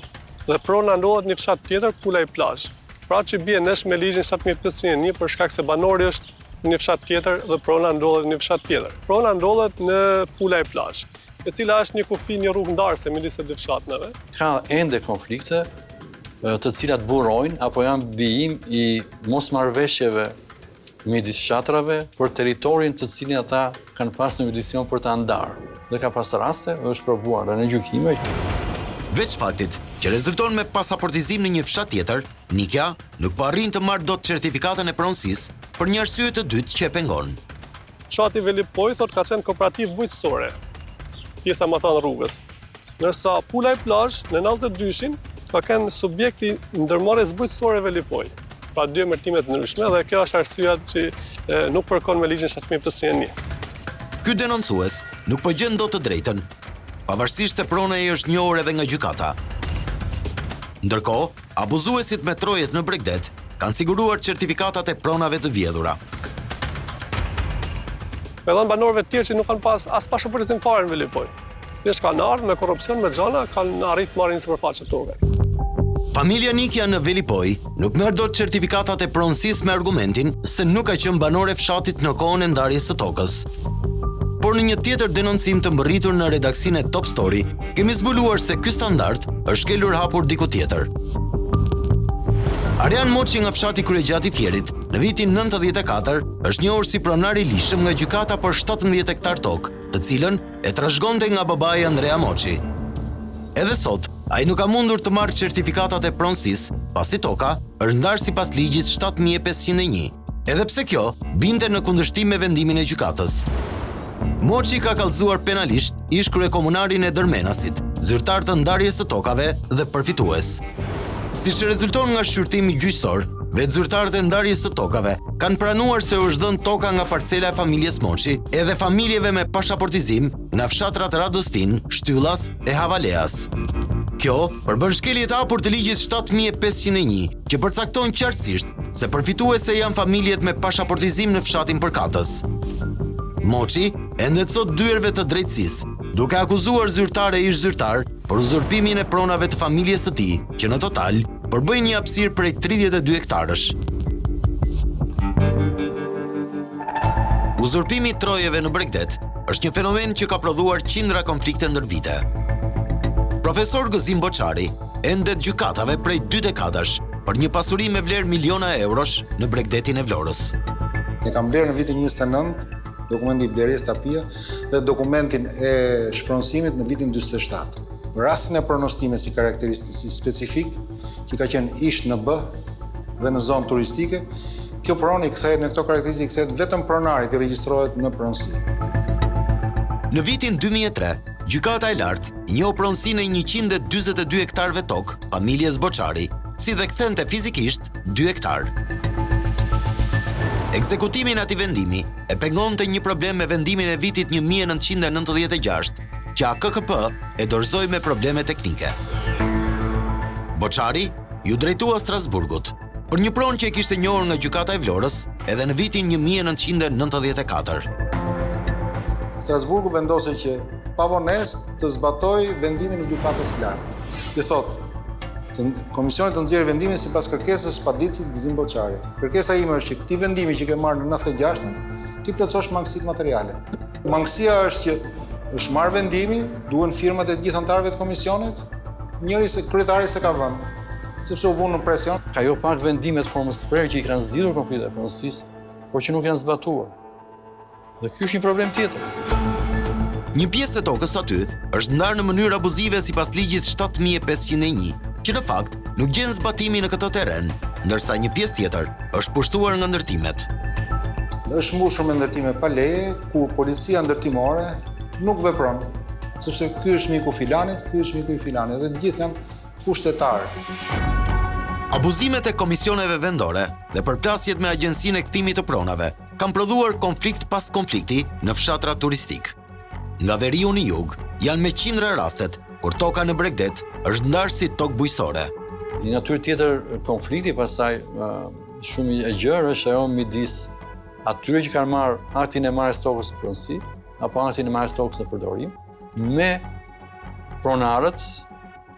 dhe prona ndodhet në fshat tjetër, pula i plazh. Pra që bie nesh me ligjin 7501 për shkak se banori është në fshat tjetër dhe prona ndodhet në fshat tjetër. Prona ndodhet në pula i plazh, e cila është një kufi, një rrugë ndarëse midis të dy fshatnave. Ka ende konflikte të cilat burojnë apo janë bijim i mosmarrëveshjeve midis fshatrave për territorin të cilin ata kanë pasur një decizion për ta ndarë. Dhe ka pas raste dhe është provuar në gjykime. Veç faktit që rezulton me pasaportizim në një fshat tjetër, Nikja nuk po arrin të marrë dot certifikatën e pronësisë për një arsye të dytë që e pengon. Fshati Velipoj thot ka qenë kooperativë bujqësore, pjesa më thanë rrugës. Ndërsa pula i plazh në 92-shin ka qenë subjekti ndërmarrjes bujqësore Velipoj. Pra dy emërtime të ndryshme dhe kjo është arsyeja që nuk përkon me ligjin 7501. Ky denoncues nuk po gjen dot të drejtën, pavarësisht se prona e është njohur edhe nga gjykata. Ndërkohë, abuzuesit me trojet në Bregdet kanë siguruar certifikatat e pronave të vjedhura. Me dhënë banorëve të tjerë që nuk kanë pas as pasaportizim fare në Velipoj. Thjesht kanë ardhur me korrupsion, me xhana, kanë arritur marrin sipërfaqe toke. Familja Nikja në Velipoj nuk merr dot certifikatat e pronësisë me argumentin se nuk ka qenë banore fshatit në kohën e ndarjes së tokës. Por në një tjetër denoncim të mbërritur në redaksinë e Top Story, kemi zbuluar se ky standard është shkelur hapur diku tjetër. Arjan Moçi nga fshati Kryegjat i Fierit, në vitin 94, është njohur si pronar i lishëm nga gjykata për 17 hektar tokë, të cilën e trashëgonte nga babai Andrea Moçi. Edhe sot, ai nuk ka mundur të marrë certifikatat e pronësisë, pasi toka është ndarë sipas ligjit 7501, edhe pse kjo binte në kundërshtim me vendimin e gjykatës. Moçi ka kallëzuar penalisht ish kryekomunarin e Dërmenasit, zyrtar të ndarjes së tokave dhe përfitues. Siç rezulton nga shqyrtimi gjyqësor, vetë zyrtarët e ndarjes së tokave kanë pranuar se u është dhënë toka nga parcela e familjes Moçi edhe familjeve me pasaportizim nga fshatrat Radostin, Shtyllas e Havaleas. Kjo përbën shkelje të hapur të ligjit 7501, që përcakton qartësisht se përfituese janë familjet me pasaportizim në fshatin përkatës. Moçi ende sot dyerve të drejtësisë, duke akuzuar zyrtar e ish zyrtar për uzurpimin e pronave të familjes së tij, që në total përbëjnë një hapësirë prej 32 hektarësh. Uzurpimi i trojeve në Bregdet është një fenomen që ka prodhuar qindra konflikte ndër vite. Profesor Gëzim Boçari endet gjykatave prej 2 dekadash për një pasuri me vlerë miliona eurosh në Bregdetin e Vlorës. Ne kam blerë në vitin 29, dokumenti i blerjes tapia dhe dokumentin e shpronësimit në vitin 47. Rastin e pronostimes si karakteristikë specifik, që ka qenë ish në B dhe në zonë turistike, kjo pronë i kthehet në këto karakteristikë kthehet vetëm pronarit i regjistrohet në pronësi. Në vitin 2003, gjykata e lartë njoh pronësinë e 142 hektarëve tokë familjes Boçari, si dhe kthente fizikisht 2 hektarë. Ekzekutimin atij vendimi e pengonte një problem me vendimin e vitit 1996, që AKKP e dorëzoi me probleme teknike. Boçari ju drejtua Strasburgut për një pronë që e kishte njohur nga gjykata e Vlorës edhe në vitin 1994. Strasburgu vendosi që pavonesë të zbatoj vendimin e gjykatës së lartë. Që thotë, Komisioni të nxjerrë vendimin sipas kërkesës paditësit Gëzim Boçari. Kërkesa ime është që këtij vendimi që ke marrë në 96-ën, ti plotësosh mangësitë materiale. Mangësia është që është marrë vendimi, duhen firmat e gjithë anëtarëve të komisionit, njëri se kryetari se ka vënë, sepse u vunë në presion. Ka jo pak vendime të formës prerë që i kanë zgjidhur konfliktet e pronësisë, por që nuk janë zbatuar. Dhe ky është një problem tjetër. Një pjesë e tokës aty është ndarë në mënyrë abuzive sipas ligjit 7501, që në fakt nuk gjen zbatimin në këtë terren, ndërsa një pjesë tjetër është pushtuar nga ndërtimet. Është mbushur me ndërtime pa leje, ku policia ndërtimore nuk vepron, sepse ky është miku filanit, ky është miku i filanit, dhe të gjithë janë pushtetarë. Abuzimet e komisioneve vendore dhe përplasjet me Agjencinë e Kthimit të Pronave kanë prodhuar konflikt pas konflikti në fshatra turistik. Nga veriu në jug janë me qindra rastet kur toka në Bregdet është ndarë si tokë bujësore. Një natyrë tjetër konflikti pastaj shumë e gjerë është ajo midis atyre që kanë marrë aktin e marrjes tokës në pronësi apo aktin e marrjes tokës në përdorim me pronarët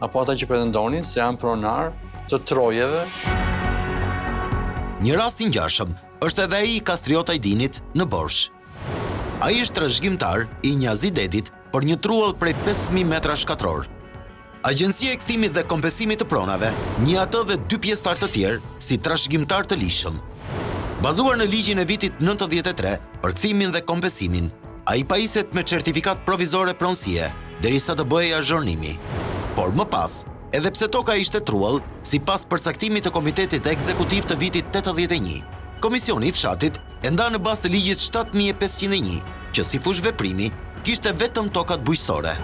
apo ata që pretendonin se janë pronar të trojeve. Një rast i ngjashëm është edhe ai i Kastriot Ajdinit në Borsh. Ai është trashëgimtar i një azidetit për një truall prej 5000 metra shkatror. Agjencia e Kthimit dhe Kompensimit të Pronave njeh atë dhe 2 pjesëtar të tjerë si trashëgimtar të lishëm. Bazuar në ligjin e vitit 93 për kthimin dhe kompensimin, ai pajiset me certifikat provizore pronësie derisa të bëhej azhornimi. Por më pas, edhe pse toka ishte truall, sipas përcaktimit të Komitetit Ekzekutiv të vitit 81, Komisioni i Fshatit e nda në bazë të ligjit 7501, që si fush veprimi kishte vetëm tokat bujësore.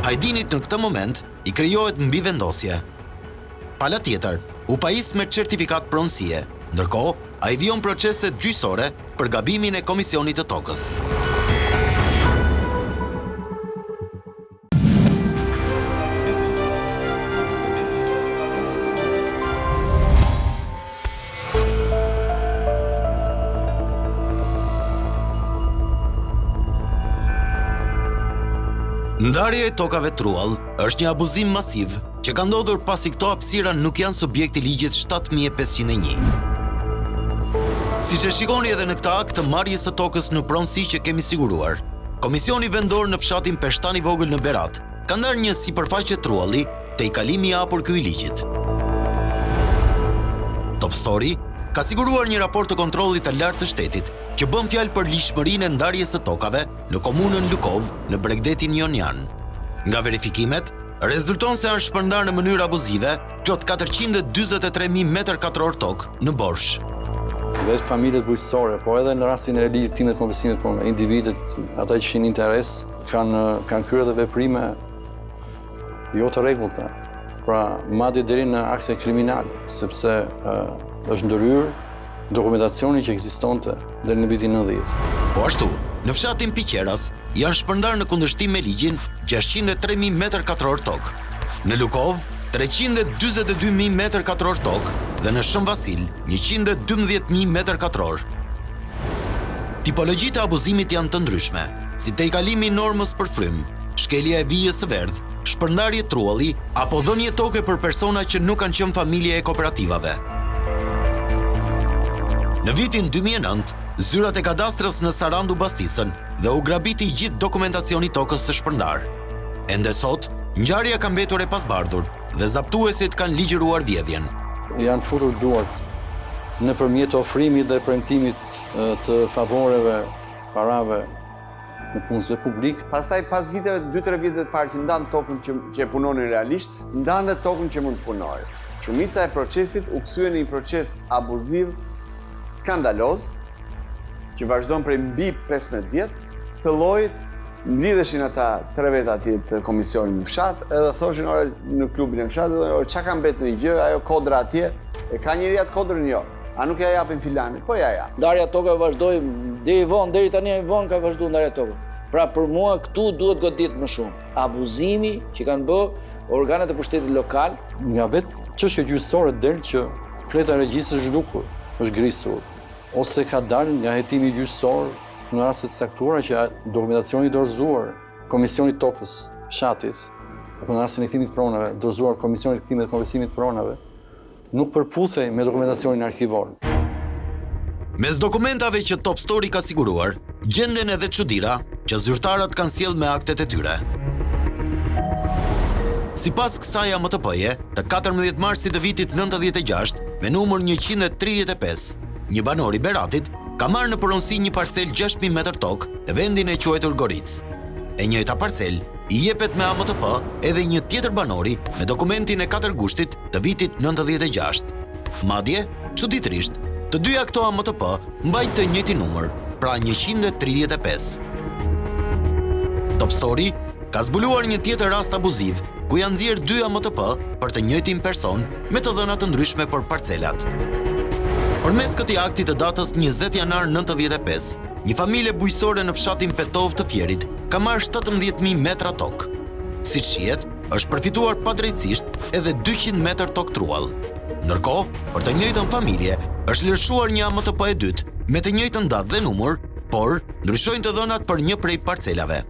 Hajdinit në këtë moment i krijohet mbivendosje. Pala tjetër, u pajis me certifikat pronësie, ndërkohë ai vijon proceset gjyqësore për gabimin e Komisionit të Tokës. Ndarja e tokave truall është një abuzim masiv që ka ndodhur pasi këto hapësira nuk janë subjekti ligjit 7501. Siç e shikoni edhe në këtë akt të marrjes së tokës në pronësi që kemi siguruar, Komisioni vendor në fshatin Peshtan i vogël në Berat ka ndarë një sipërfaqe trualli te i kalimi i hapur ky i ligjit. Top Story ka siguruar një raport të kontrollit të lartë të shtetit që bën fjalë për lishmërinë e ndarjes së tokave në komunën Lukov në Bregdetin Jonian. Nga verifikimet, rezulton se janë shpërndarë në mënyrë abuzive plot 443.000 m2 tokë në Borsh. Vetë familjet bujqësore, po edhe në rastin e legitimit të kompensimit për individet, ata që kishin interes, kanë kryer edhe veprime jo të rregullta. Pra, madje deri në akte kriminale, sepse është ndërhyrë dokumentacioni që ekzistonte deri në vitin 90. Po ashtu, në fshatin Piqeras janë shpërndarë në kundërshtim me ligjin 603.000 m2 tokë. Në Lukov 342.000 m2 tokë dhe në Shën Vasil 112.000 m2. Tipologjitë e abuzimit janë të ndryshme, si tejkalimi i normës për frym, shkelja e vijës së verdh, shpërndarje trualli apo dhënje toke për persona që nuk kanë qenë familje e kooperativave. Në vitin 2009, zyrat e kadastrës në Sarandu Bastisën dhe u grabiti gjithë dokumentacioni tokës së shpërndar. Ende sot, ngjarja ka mbetur e pasbardhur dhe zaptuesit kanë ligjëruar vjedhjen. Janë futur duart nëpërmjet ofrimit dhe premtimit të favoreve, parave në punësve publik. Pastaj pas viteve, 2-3 vite të parë që ndanë tokën që punonin realisht, ndanë dhe tokën që mund të punojë. Shumica e procesit u kthye në një proces abuziv, skandaloz, që vazhdon prej mbi 15 vjet, të llojit mblidheshin ata 3 veta atje të komisionit në fshat, edhe thoshin ore në klubin e fshatit, ore çka ka mbet në gjë, ajo kodra atje, e ka njëri atë kodrën jo. A nuk ja japin filanit? Po ja. Ndarja toka vazhdoi deri tani vonë ka vazhduar ndarja toka. Pra për mua këtu duhet godit më shumë. Abuzimi që kanë bë organet e pushtetit lokal. Nga vetë çështja gjyqësore del që fleta e regjistrit është zhdukur, është grisur, ose ka dalë nga hetimi gjyqësor në raste të caktuara që dokumentacioni i dorëzuar Komisionit Tokës, fshatit, apo në rastin e kthimit të pronave, dorëzuar Komisionit të kthimit dhe konversimit të pronave, nuk përputhej me dokumentacionin arkivor. Mes dokumentave që Top Story ka siguruar, gjenden edhe çuditëra që zyrtarët kanë sjellë me aktet e tyre. Sipas kësaj AMTP-je, të 14 marsit të vitit 96, me numër 135, një banor i Beratit ka marrë në pronësi një parcel 6000 metër tokë në vendin e quajtur Goric. E njëjta parcel i jepet me AMTP edhe një tjetër banori me dokumentin e 4 gushtit të vitit 96. Madje, çuditërisht, të dyja këto AMTP mbajnë të njëjtin numër, pra 135. Top Story ka zbuluar një tjetër rast abuziv ku janë nxjerrë 2 AMTP për të njëjtin person me të dhëna të ndryshme për parcelat. Përmes këtij akti të datës 20 janar 95, një familje bujqësore në fshatin Petov të Fierit ka marrë 17.000 metra tokë. Siç shihet, është përfituar padrejtësisht edhe 200 metër tokë truall. Ndërkohë, për të njëjtën familje është lëshuar një AMTP e dytë me të njëjtën datë dhe numër, por ndryshojnë të dhënat për një prej parcelave.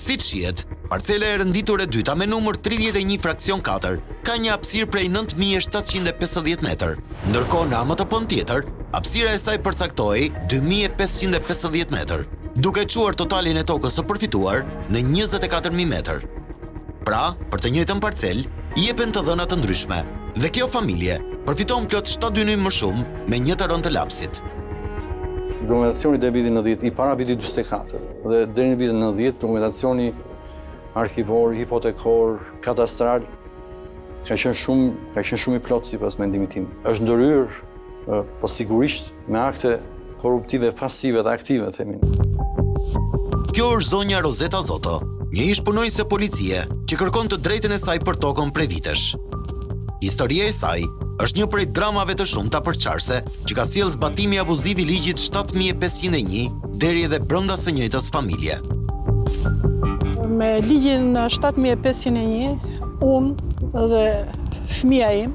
Siç shihet, parcela e rënditur e dyta me numër 31 fraksion 4 ka një hapësirë prej 9750 metër, ndërkohë në AMTP-n tjetër, hapësira e saj përcaktohej 2550 metër, duke çuar totalin e tokës së përfituar në 24000 metër. Pra, për të njëjtën parcel, i jepen të dhëna të ndryshme, dhe kjo familje përfiton plot 7 dynim më shumë me një të rënd të lapsit. Dokumentacioni deri vitin 90, i para vitit 44, dhe deri në vitin 90, dokumentacioni arkivor, hipotekor, katastral, ka qenë shumë i plot sipas mendimit tim. Është ndërhyrë, po sigurisht me akte korruptive pasive dhe aktive, themin. Kjo është zonja Rozeta Zoto, një ish punonjëse policie që kërkon të drejtën e saj për tokën prej vitesh. Historia e saj është një prej dramave të shumta përçarse që ka sjellë zbatimi abuziv i ligjit 7501 deri edhe brenda së njëjtës familje. Me ligjin 7501, unë dhe fëmia im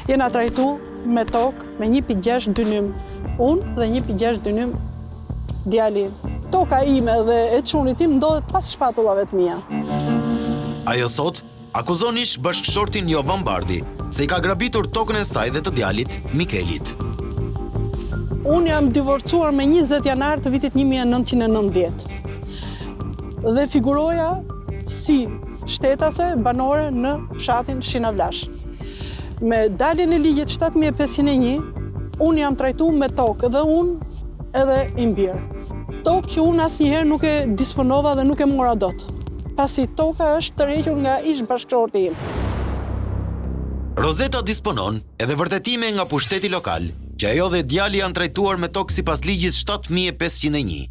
jena trajtu me tokë me 1.6 dynim unë dhe 1.6 dynim djali. Toka ime dhe e çunit tim ndodhet pas shpatullave të mia. Ajo sot akuzon ish bashkëshortin Jovan Bardhi se i ka grabitur tokën e saj dhe të djalit Mikelit. Unë jam divorcuar me 20 janar të vitit 1990 dhe figuroja si shtetase banore në fshatin Shinavlash. Me daljen e ligjit 7501, unë jam trajtuar me tokë dhe unë edhe i mbirë. Tokë që unë asnjëherë nuk e disponova dhe nuk e mora dot, pasi toka është tërhequr nga ish bashkëshorti im. Rozeta disponon edhe vërtetime nga pushteti lokal që ajo dhe djali janë trajtuar me tokë sipas ligjit 7501.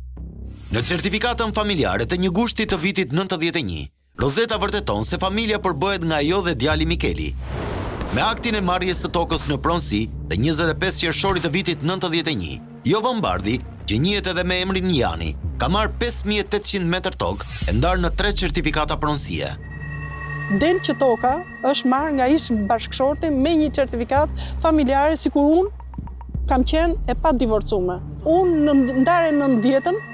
Në certifikatën familjare të një gushti të vitit 91, Rozeta vërteton se familja përbëhet nga ajo dhe djali Mikeli. Me aktin e marrjes së tokës në pronësi të 25 qershorit të vitit 91, Jovan Bardhi, që njihet edhe me emrin Jani, ka marrë 5800 metër tokë e ndarë në 3 certifikata pronësie. Del që toka është marrë nga ish bashkëshorti me një certifikat familjare, sikur unë kam qenë e pa divorcume. Unë në ndarjen 90-ën,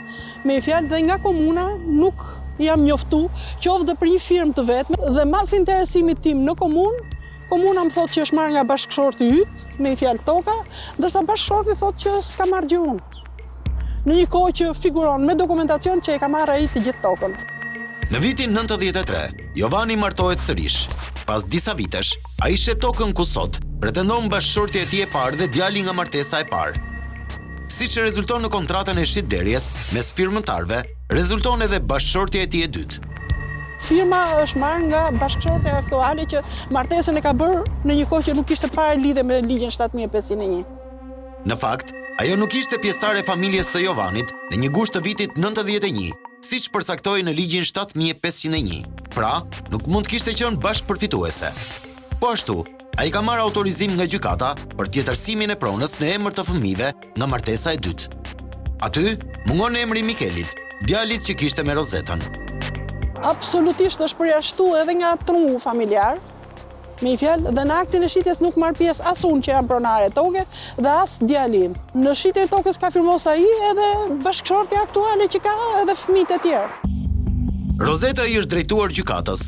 me fjalë dhe nga komuna nuk jam njoftu, qoftë dhe për një firmë të vetme, dhe mas interesimit tim në komuna më thotë që është marrë nga bashkëshorti yt, me fjalë toka, ndërsa bashkëshorti thotë që s'ka marrë gjë unë. Në një kohë që figuron me dokumentacion që e ka marrë ai të gjithë tokën. Në vitin 93, Jovani martohet sërish. Pas disa vitesh, ai shet tokën ku sot pretendon bashkëshorti e tij e parë dhe djali nga martesa e parë. Siç rezulton në kontratën e shitblerjes mes firmëtarëve, rezulton edhe bashkëshorti e tij e dytë. Firma është marrë nga bashkëshorti aktuale që martesën e ka bërë në një kohë që nuk kishte parë lidhje me ligjin 7501. Në fakt, ajo nuk ishte pjesëtare e familjes së Jovanit në një gusht të vitit 91, siç përcaktoi në ligjin 7501. Pra, nuk mund kishte qenë bashkëpërfituese. Po ashtu, ai ka marrë autorizim nga gjykata për tjetërsimin e pronës në emër të fëmijëve nga martesa e dytë. Aty mungon emri i Mikelit, djalit që kishte me Rozetën. Absolutisht është përjashtu edhe nga trungu familjar, me i fjalë, dhe në aktin e shitjes nuk marr pjesë as unë që jam pronare toke dhe as djalim. Në shitjen e tokës ka firmos ai edhe bashkëshortja aktuale që ka edhe fëmijët e tjerë. Rozeta i është drejtuar gjykatës,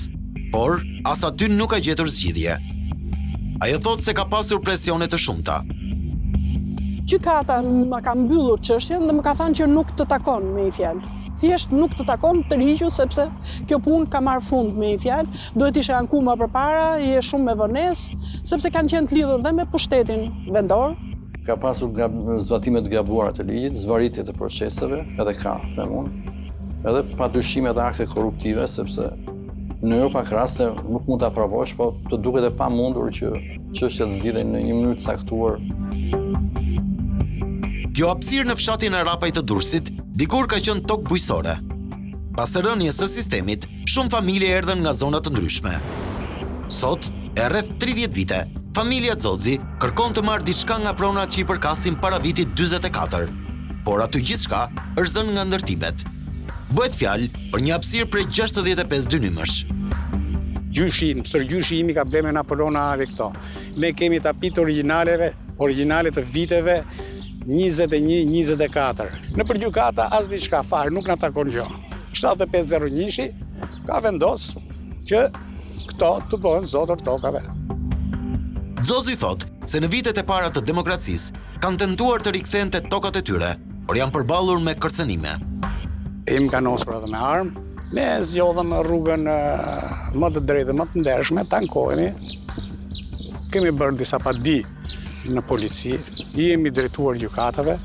por as aty nuk ka gjetur zgjidhje. Ajo thotë se ka pasur presione të shumta. Gjykata më ka mbyllur çështjen dhe më ka thënë që nuk të takon, me i fjalë. Thjesht nuk të takon të rriqu sepse kjo punë ka marrë fund, me i fjalë, duhet ishe anku më përpara, je shumë me vonesë, sepse kanë qenë të lidhur dhe me pushtetin vendor. Ka pasur zbatime të gabuara të ligjit, zvaritje të proceseve, edhe ka, them unë, edhe padyshime dhe akte korruptive, sepse në jo pak raste nuk mund të aprovosh, po të duket e pamundur që çështja të zgjidhen në një mënyrë të caktuar. Kjo hapësirë në fshatin e Rapaj të Durrësit dikur ka qenë tokë bujësore. Pas së rënies së sistemit, shumë familje erdhën nga zona të ndryshme. Sot, e rreth 30 vite, familja Xoxhi kërkon të marrë diçka nga pronat që i përkasin para vitit 44, por aty gjithçka është zënë nga ndërtimet. Bëhet fjalë për një hapësirë prej 65 dynymësh. Stërgjyshi imi ka bleme nga pronave këto. Ne kemi tapit origjinale të viteve 21-24. Në përgjykata as diçka fare, nuk na takon gjë. 7501 ka vendos që këto të bëhen zotër tokave. Xoxhi thot se në vitet e para të demokracisë kanë tentuar të rikthente tokat e tyre, por janë përballur me kërcënime. Im ka nosur edhe me armë, ne zgjodhëm rrugën më të drejtë dhe më të ndershme, tankohemi. Kemi bërë disa padi në polici, jemi drejtuar gjykatave,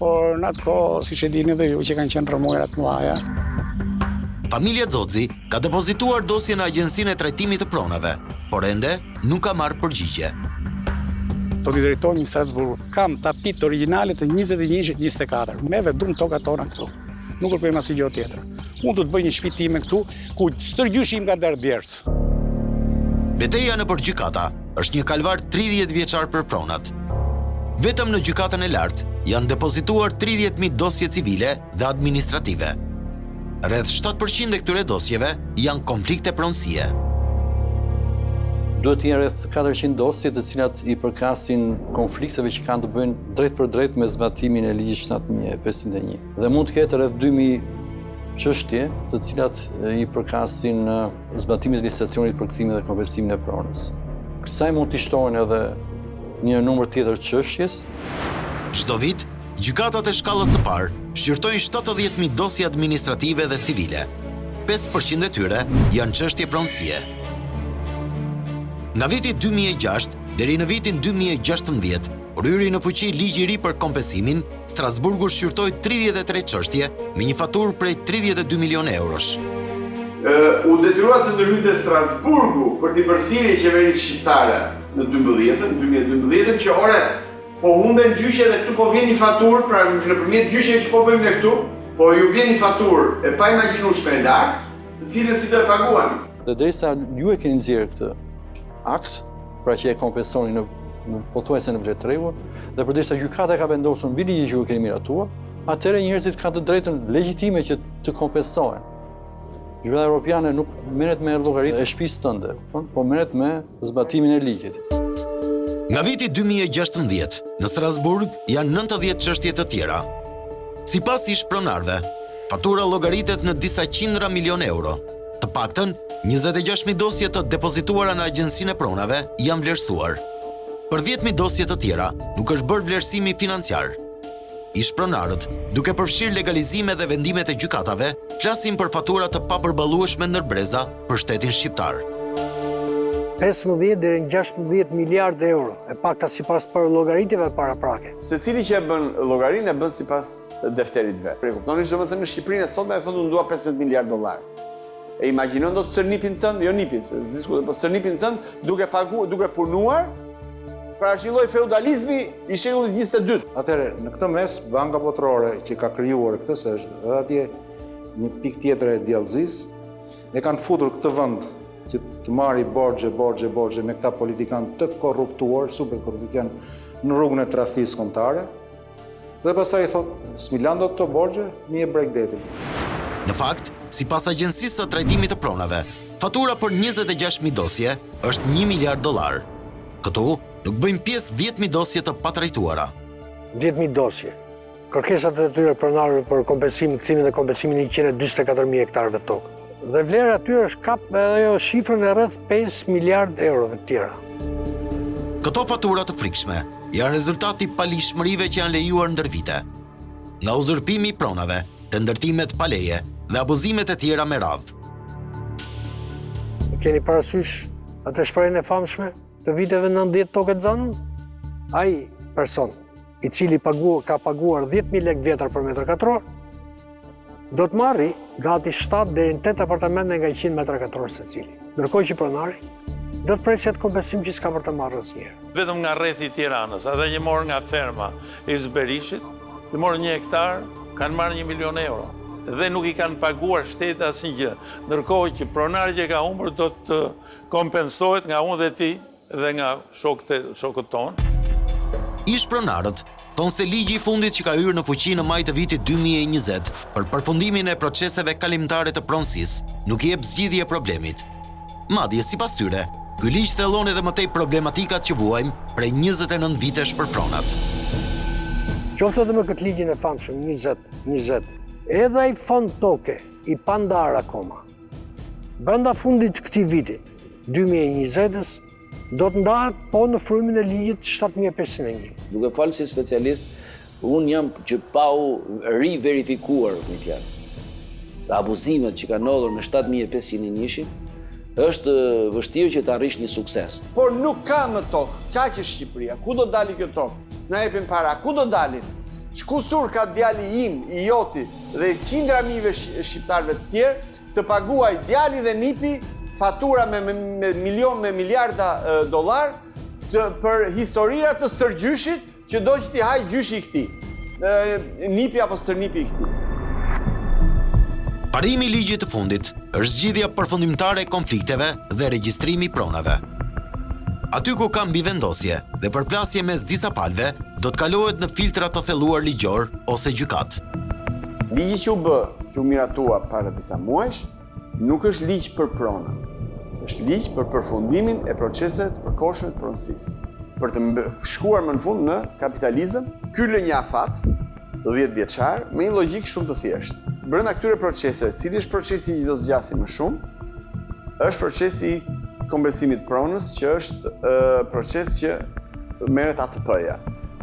por në atë kohë, siç e dini dhe ju që kanë qenë rëmojrat mëdha. Familja Xoxhi ka depozituar dosje në Agjencinë e Trajtimit të Pronave, por ende nuk ka marrë përgjigje. Do t'i drejtojmë në Strasburg. Kam tapit origjinale të 21-24. Neve duam tokat tona këtu. Nuk kërkojmë asnjë gjë tjetër. Unë do të bëj një shtëpi time këtu, ku stërgjyshi im ka darë djerës. Betejë në gjykata është një kalvar 30 vjeçar për pronat. Vetëm në gjykatën e lartë janë depozituar 30.000 dosje civile dhe administrative. Rreth 7% e këtyre dosjeve janë konflikte pronësie. Duhet të jenë rreth 400 dosje të cilat i përkasin konflikteve që kanë të bëjnë drejt për drejt me zbatimin e ligjit 7501. Dhe mund të ketë rreth 2000 çështje të cilat i përkasin zbatimit të licitacionit për kthimin dhe kompensimin e pronës. Kësaj mund të shtohen edhe një numër tjetër çështjes. Çdo vit, gjykatat e shkallës së parë shqyrtojnë 70.000 dosje administrative dhe civile. 5% e tyre janë çështje pronësie. Nga viti 2006 deri në vitin 2016, kur hyri në fuqi ligji i ri për kompensimin, Strasburgu shqyrtoi 33 çështje me një faturë prej 32 milionë eurosh. U detyrua të ndërhyjë Strasburgu për t'i bërë thirrje qeverisë shqiptare në 2012 që ore po humben gjyqe dhe këtu po vjen një faturë, pra nëpërmjet gjyqeve që po bëjmë ne këtu, po ju vjen një faturë e pa imagjinueshme e lartë, të cilën si do e paguani. Dhe derisa ju e keni nxjerrë këtë akt, pra që e kompensoni në pothuajse në vlerë tregu, dhe përderisa gjykata ka vendosur mbi ligjin që ju keni miratuar, atëherë njerëzit kanë të drejtën legjitime që të kompensohen. Zhvillata Europiane nuk merret me llogaritë e shtëpisë tënde, por merret me zbatimin e ligjit. Nga viti 2016, në Strasburg janë 90 çështje të tjera. Sipas ish pronarëve, fatura llogaritet në disa qindra milion euro. Të paktën 26.000 dosje të depozituara në Agjencinë e Pronave janë vlerësuar. Për 10.000 dosje të tjera nuk është bërë vlerësimi financiar. Ish pronarët, duke përfshirë legalizime dhe vendimet e gjykatave, flasin për fatura të papërballueshme ndër breza për shtetin shqiptar. 15 deri në 16 miliarda euro, e pakta sipas për llogaritjeve paraprake. Secili që e bën llogarinë e bën sipas defterit vet. Kuptoni që domethënë në Shqipërinë sot më thonë unë dua 15 miliardë dollarë. E imagjinon do stërnipin tënd, jo nipin, se s'diskutojmë, po stërnipin tënd duke punuar pra është një lloj feudalizmi i shekullit 22. Atëherë, në këtë mes, Banka Botërore që ka krijuar këtë, se është edhe atje një pikë tjetër e djallëzisë, e kanë futur këtë vend që të marri borxhe me këta politikanë të korruptuar, super korruptuar në rrugën e tradhtisë kombëtare. Dhe pastaj i thotë, s'milan do të borxhe, mi e Bregdetin. Në fakt, sipas agjencisë së trajtimit të pronave, fatura për 26.000 dosje është 1 miliard dollarë. Këtu nuk bëjmë pjesë 10.000 dosje të patrajtuara. 10.000 dosje. Kërkesat e tyre pronarëve për kompensimin, kthimin dhe kompensimin e 144.000 hektarëve tokë. Dhe vlera atyre është kap ajo shifrën e rreth 5 miliard eurove të tjera. Këto fatura të frikshme janë rezultati palishmërive që janë lejuar ndër vite. Nga uzurpimi i pronave, të ndërtimet pa leje dhe abuzimet e tjera me radhë. Keni parasysh atë shprehjen e famshme të viteve 90 tokë të zanën? Ai person i cili ka paguar 10.000 lekë vjetar për metër katror, do të marri gati 7 deri në 8 apartamente nga 100 metra katror secili. Ndërkohë që pronari do të preset kompensim që s'ka për të marrë asnjëherë. Vetëm nga rrethi i Tiranës, edhe që morë nga ferma e Zberishit, që morë 1 hektar, kanë marrë 1 milion euro. Dhe nuk i kanë paguar shteti asnjë. Ndërkohë që pronari që ka humbur do të kompensohet nga unë dhe ti dhe nga shokët tonë. Ish pronarët thonë se ligji i fundit që ka hyrë në fuqi në maj të vitit 2020 për përfundimin e proceseve kalimtare të pronësisë nuk i jep zgjidhje problemit. Madje sipas tyre, ky ligj thellon edhe më tej problematikat që vuajmë prej 29 vitesh për pronat. Qoftë edhe me këtë ligjin e famshëm 20, edhe ai fond toke i pandar akoma. Brenda fundit të këtij viti, 2020-s, do të ndahet po në frymin e ligjit 7501. Duke falë si specialist, unë jam që pa u riverifikuar një fjalë. Të abuzimet që ka ndodhur me 7501-shin, është vështirë që të arrish një sukses. Por nuk ka më tokë, kaq është Shqipëria. Ku do dali kjo tokë? Na jepin para, ku do dalin? Shkusur ka djali im, i joti dhe qindra mijëve shqiptarëve të tjerë të paguaj djali dhe nipi fatura me miliarda dollarë për historira të stërgjyshit që do që t'i haj gjyshi i këtij. Nipi apo stërnipi i këtij. Parimi i ligjit të fundit është zgjidhja përfundimtare e konflikteve dhe regjistrimi i pronave. Aty ku ka mbivendosje dhe përplasje mes disa palëve, do të kalohet në filtra të thelluar ligjor ose gjykat. Ligji që u bë, që u miratua para disa muajsh, nuk është ligj për pronën. Është ligj për përfundimin e proceseve të përkohshme të pronësisë. Për të shkuar më në fund në kapitalizëm, ky lë një afat 10 vjeçar me një logjik shumë të thjeshtë. Brenda këtyre proceseve, cili është procesi që do të zgjasim më shumë, është procesi i kompensimit pronës, që është proces që merret ATP-ja.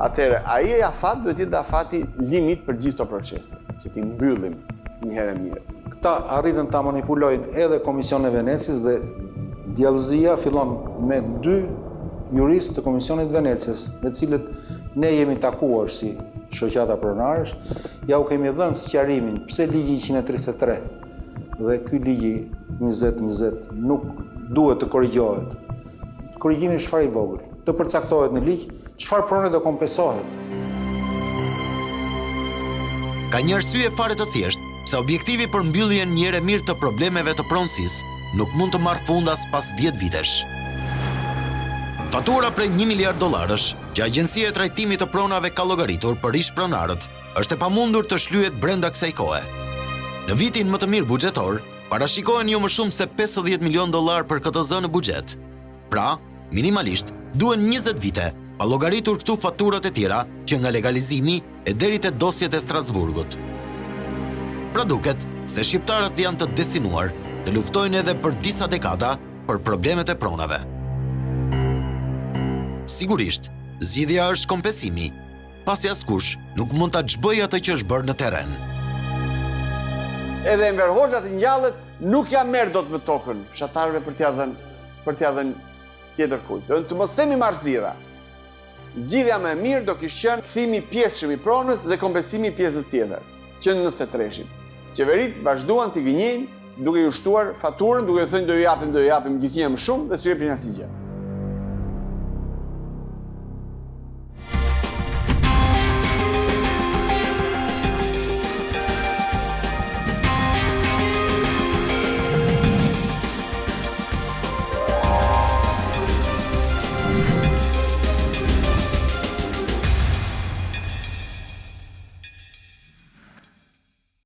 Atëherë, ai afat duhet të jetë afati limit për gjithë këto procese, që ti mbyllim një herë mirë. Këta arritën ta manipulojnë edhe Komisioni i Venecijës dhe djallëzia fillon me 2 juristë të Komisionit të Venecijës, me të cilët ne jemi takuar si shoqata pronarësh, ja u kemi dhënë sqarimin pse ligji 133 dhe ky ligji 2020 nuk duhet të korrigjohet. Korrigjimi është fare i vogël. Të përcaktohet në ligj çfarë prone do kompensohet. Ka një arsye fare të thjeshtë pse objektivi për mbylljen një herë mirë të problemeve të pronësisë nuk mund të marrë fund as pas 10 vitesh. Fatura prej 1 miliard dollarësh që Agjencia e Trajtimit të Pronave ka llogaritur për ish pronarët është e pamundur të shlyhet brenda kësaj kohe. Në vitin më të mirë buxhetor, parashikohen jo më shumë se 50 milion dollar për këtë zë në buxhet. Pra, minimalisht, duhen 20 vite pa llogaritur këtu faturat e tjera që nga legalizimi e deri te dosjet e Strasburgut. Pra duket se shqiptarët janë të destinuar të luftojnë edhe për disa dekada për problemet e pronave. Sigurisht, zgjidhja është kompensimi, pasi askush nuk mund ta çbëjë atë që është bërë në terren. Edhe Enver Hoxha të ngjallet nuk ja merr dot me tokën fshatarëve për t'ia dhënë tjetër kujt. Do të mos themi marrëzira. Zgjidhja më e mirë do kishte qenë kthimi i pjesëshëm i pronës dhe kompensimi i pjesës tjetër, që në 93-shin. Qeveritë vazhduan të gënjejnë duke i ushtuar faturën, duke thënë do ju japim gjithnjë më shumë dhe s'u jepin asgjë.